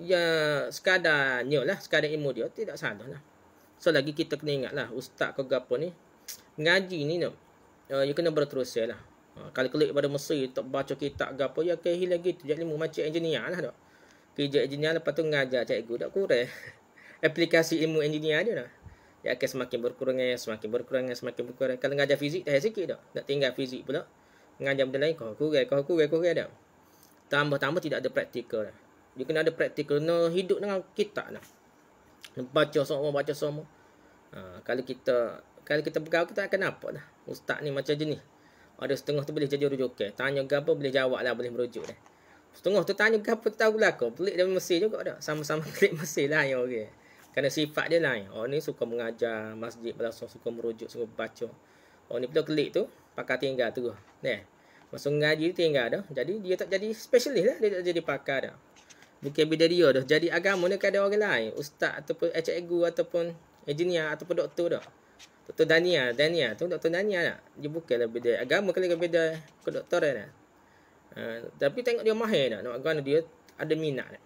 ya sekadarnya lah, sekadar ilmu dia, tidak salah lah. So lagi kita kena ingat lah, ustaz ke apa ni, ngaji ni nak, you kena berterus lah. Kalau klik pada Mesir, tak baca kitab ke apa, ya kehil lagi tu, jadi ilmu macam engineer lah tak. Kerja engineer lepas tu ngajar cikgu, tak kurang. Aplikasi ilmu engineer dia lah. Dia akan semakin berkurang. Kalau ngajar fizik, dah sikit tak. Nak tinggal fizik pula. Ngajar benda lain, kau kurang dah. Tambah-tambah tidak ada praktikal lah. Dia kena ada praktikal. Kena hidup dengan kitab lah. Baca semua. Kalau kita bergaul, kita akan nampak lah. Ustaz ni macam jenis. Ada setengah tu boleh jadi rujukan. Tanya apa boleh jawab lah, boleh merujuk dah. Setengah tu tanya apa tahu belakang. Pelik dari Mesir juga dah. Sama-sama pelik Mesir lah yang orang. Kerana sifat dia lain. Orang ni suka mengajar masjid berlangsung, suka merujuk, suka baca. Orang ni bila klik tu, pakai tinggal tu. Masuk ngaji tinggal dah. Jadi dia tak jadi spesialis lah. Dia tak jadi pakar dah. Bukan bidang dia dah. Jadi agama ni ada orang lain. Ustaz ataupun cikgu ataupun engineer ataupun doktor dah. Dr. Dania tu Dr. Dania lah. Dia bukanlah bidang agama, kalau bidang kedoktoran lah. Tapi tengok dia mahir dah. Nak kerana dia ada minat dah.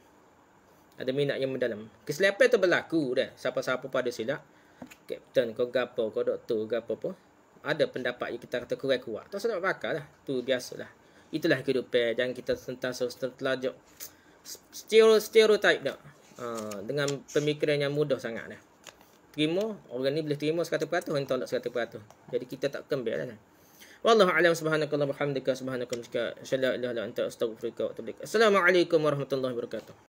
Ada minat yang mendalam. Kesilapan tu berlaku dah. Siapa-siapa pada silap. Kapten kau gapo, kau doktor gapo apa. Ada pendapat yang kita kata kurang kuat. Tak sedap pakar lah. Tu biasalah. Itulah kehidupan. Jangan kita sentiasa tertelajak stereotype dah. Dengan pemikiran yang mudah sangat dah. Terima, orang ni boleh terima 100%, orang tolak 100%. Jadi kita tak kembali lah. Wallahu a'lam, subhanakallah wa bihamdika, subhanaka wa bihamdika, asyhadu an la ilaha illa anta, astaghfiruka wa atubu ilaik. Assalamualaikum warahmatullahi wabarakatuh.